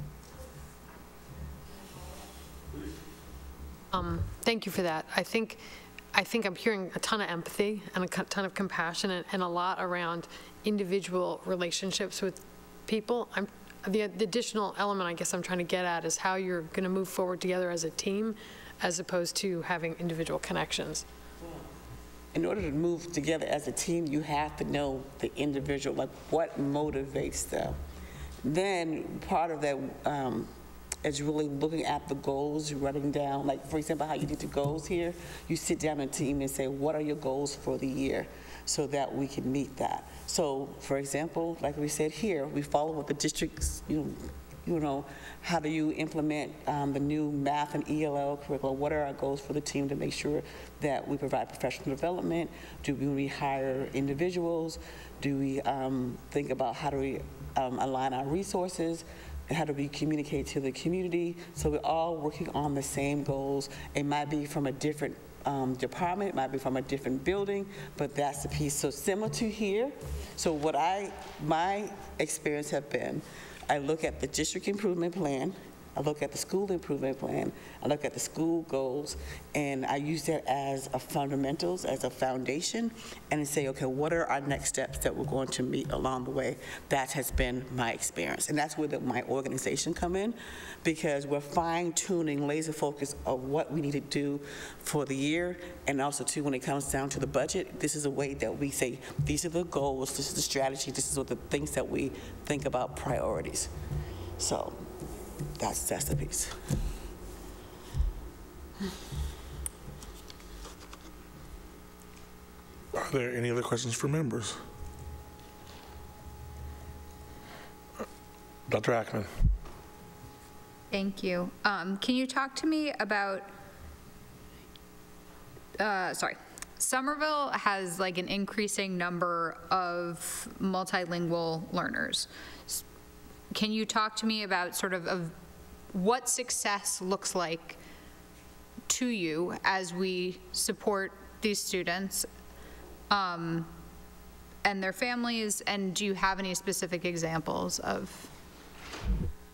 Thank you for that. I think I'm hearing a ton of empathy and a ton of compassion, and a lot around individual relationships with people. The additional element I guess I'm trying to get at is how you're going to move forward together as a team, as opposed to having individual connections. In order to move together as a team, you have to know the individual, like what motivates them. Then part of that is really looking at the goals, writing down, like for example, how you did the goals here. You sit down in a team and say, what are your goals for the year, so that we can meet that. So for example, like we said here, we follow what the districts, how do you implement the new math and ELL curriculum? What are our goals for the team to make sure that we provide professional development? Do we hire individuals? Do we think about how do we align our resources? How do we communicate to the community? So we're all working on the same goals. It might be from a different department, it might be from a different building, but that's the piece. So similar to here. So what my experience have been, I look at the district improvement plan, I look at the school improvement plan, I look at the school goals, and I use that as a fundamentals, as a foundation, and say, okay, what are our next steps that we're going to meet along the way? That has been my experience, and that's where my organization come in, because we're fine-tuning, laser focus of what we need to do for the year, and also too, when it comes down to the budget, this is a way that we say, these are the goals, this is the strategy, this is what the things that we think about priorities. So that's the piece. Are there any other questions for members? Dr. Ackman. Thank you. Can you talk to me about, Somerville has like an increasing number of multilingual learners. Can you talk to me about sort of what success looks like to you as we support these students and their families, and do you have any specific examples of?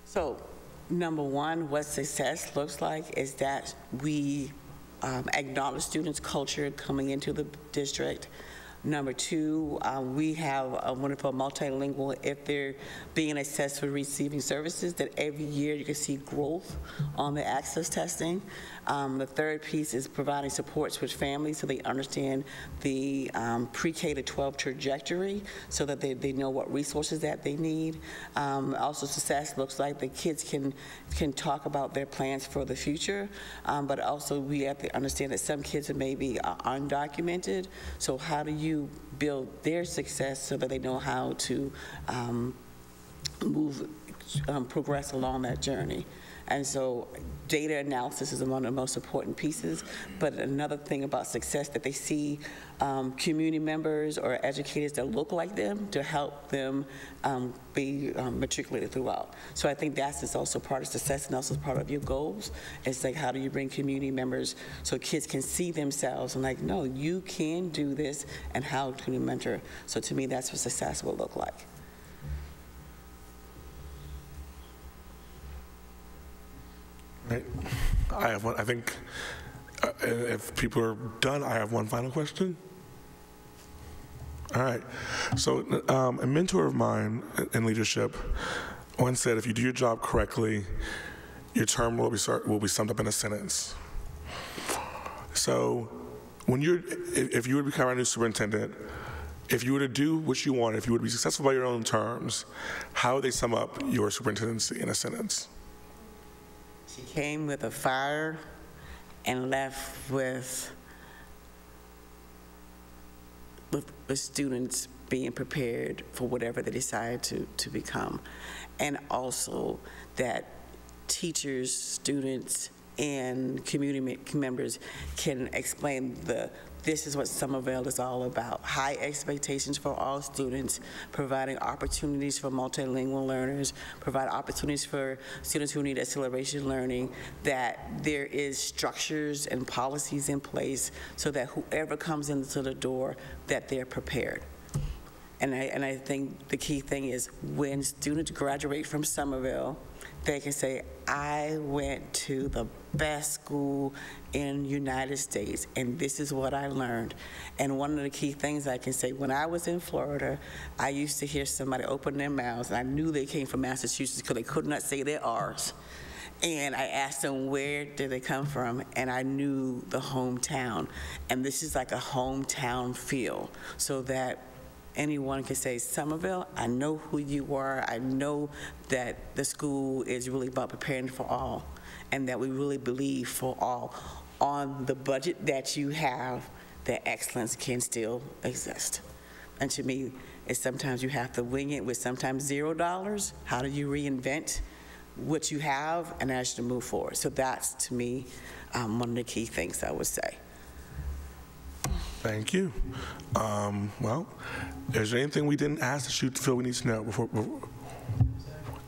So, number one, what success looks like is that we acknowledge students' culture coming into the district. Number two, we have a wonderful multilingual, if they're being assessed for receiving services, that every year you can see growth on the access testing. The third piece is providing supports with families so they understand the pre-K to 12 trajectory, so that they know what resources that they need. Also, success looks like the kids can talk about their plans for the future, but also we have to understand that some kids are maybe undocumented, so how do you build their success so that they know how to progress along that journey. And so data analysis is one of the most important pieces, but another thing about success that they see community members or educators that look like them to help them be matriculated throughout. So I think that's also part of success and also part of your goals. It's like, how do you bring community members so kids can see themselves and like, no, you can do this, and how can you mentor? So to me, that's what success will look like. Right. I have one. I think if people are done, I have one final question. All right. So a mentor of mine in leadership once said, if you do your job correctly, your term will be summed up in a sentence. So when if you were to become our new superintendent, if you were to do what you want, if you were to be successful by your own terms, how would they sum up your superintendency in a sentence? She came with a fire and left with students being prepared for whatever they decide to become. And also that teachers, students, and community members can explain this is what Somerville is all about. High expectations for all students, providing opportunities for multilingual learners, provide opportunities for students who need acceleration learning, that there is structures and policies in place so that whoever comes into the door, that they're prepared. And I think the key thing is when students graduate from Somerville, they can say, I went to the best school in the United States, and this is what I learned. And one of the key things I can say, when I was in Florida, I used to hear somebody open their mouths, and I knew they came from Massachusetts because they could not say their R's. And I asked them, where did they come from? And I knew the hometown. And this is like a hometown feel, so that anyone can say, Somerville, I know who you are. I know that the school is really about preparing for all, and that we really believe for all. On the budget that you have, that excellence can still exist. And to me, it's sometimes you have to wing it with sometimes $0. How do you reinvent what you have and as you move forward? So that's, to me, one of the key things I would say. Thank you. Well, is there anything we didn't ask that you feel we need to know before?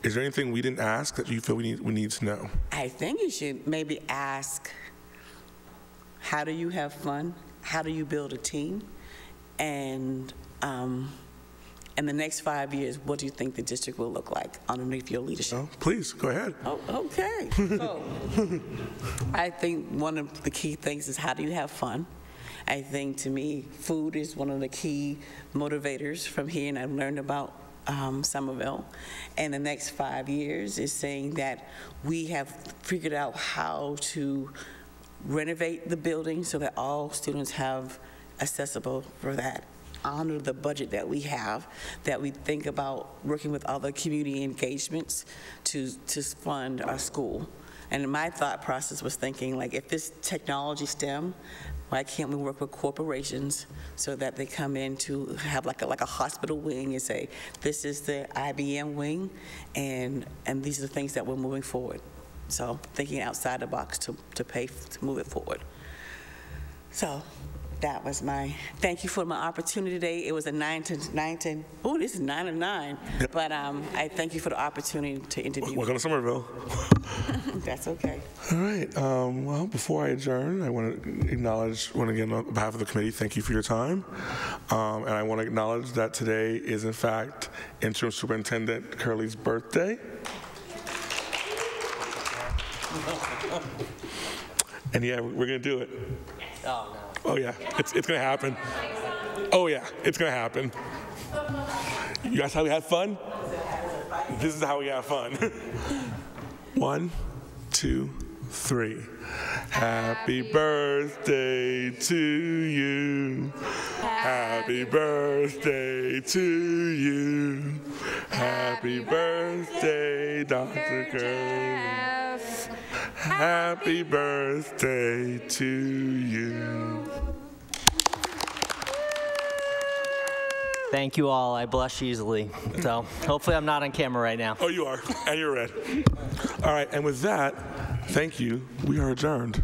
Is there anything we didn't ask that you feel we need to know? I think you should maybe ask, how do you have fun? How do you build a team? And in the next 5 years, what do you think the district will look like underneath your leadership? Oh, please, go ahead. Oh, okay. So, I think one of the key things is, how do you have fun? I think, to me, food is one of the key motivators from here, and I've learned about Somerville. And the next 5 years is saying that we have figured out how to renovate the building so that all students have accessible for that. Honor the budget that we have, that we think about working with other community engagements to fund our school. And my thought process was thinking, like, if this technology STEM, why can't we work with corporations so that they come in to have like a hospital wing and say, this is the IBM wing, and these are the things that we're moving forward. So thinking outside the box to move it forward. So that was my, thank you for my opportunity today. It was a 9 to, oh, this is 9 to 9. Yep. But I thank you for the opportunity to interview. Welcome to Somerville. That's okay. All right. Well, before I adjourn, I want to acknowledge, again, on behalf of the committee, thank you for your time. And I want to acknowledge that today is, in fact, Interim Superintendent Curley's birthday. And yeah, we're going to do it. Oh, no. Oh, yeah, it's going to happen. Oh, yeah, it's going to happen. You guys, how we had fun? This is how we have fun. 1, 2, 3. Happy birthday to you. Happy birthday to you. Happy birthday, Dr. Curley. Happy birthday to you. Thank you all. I blush easily. So hopefully I'm not on camera right now. Oh, you are. And you're red. All right. And with that, thank you. We are adjourned.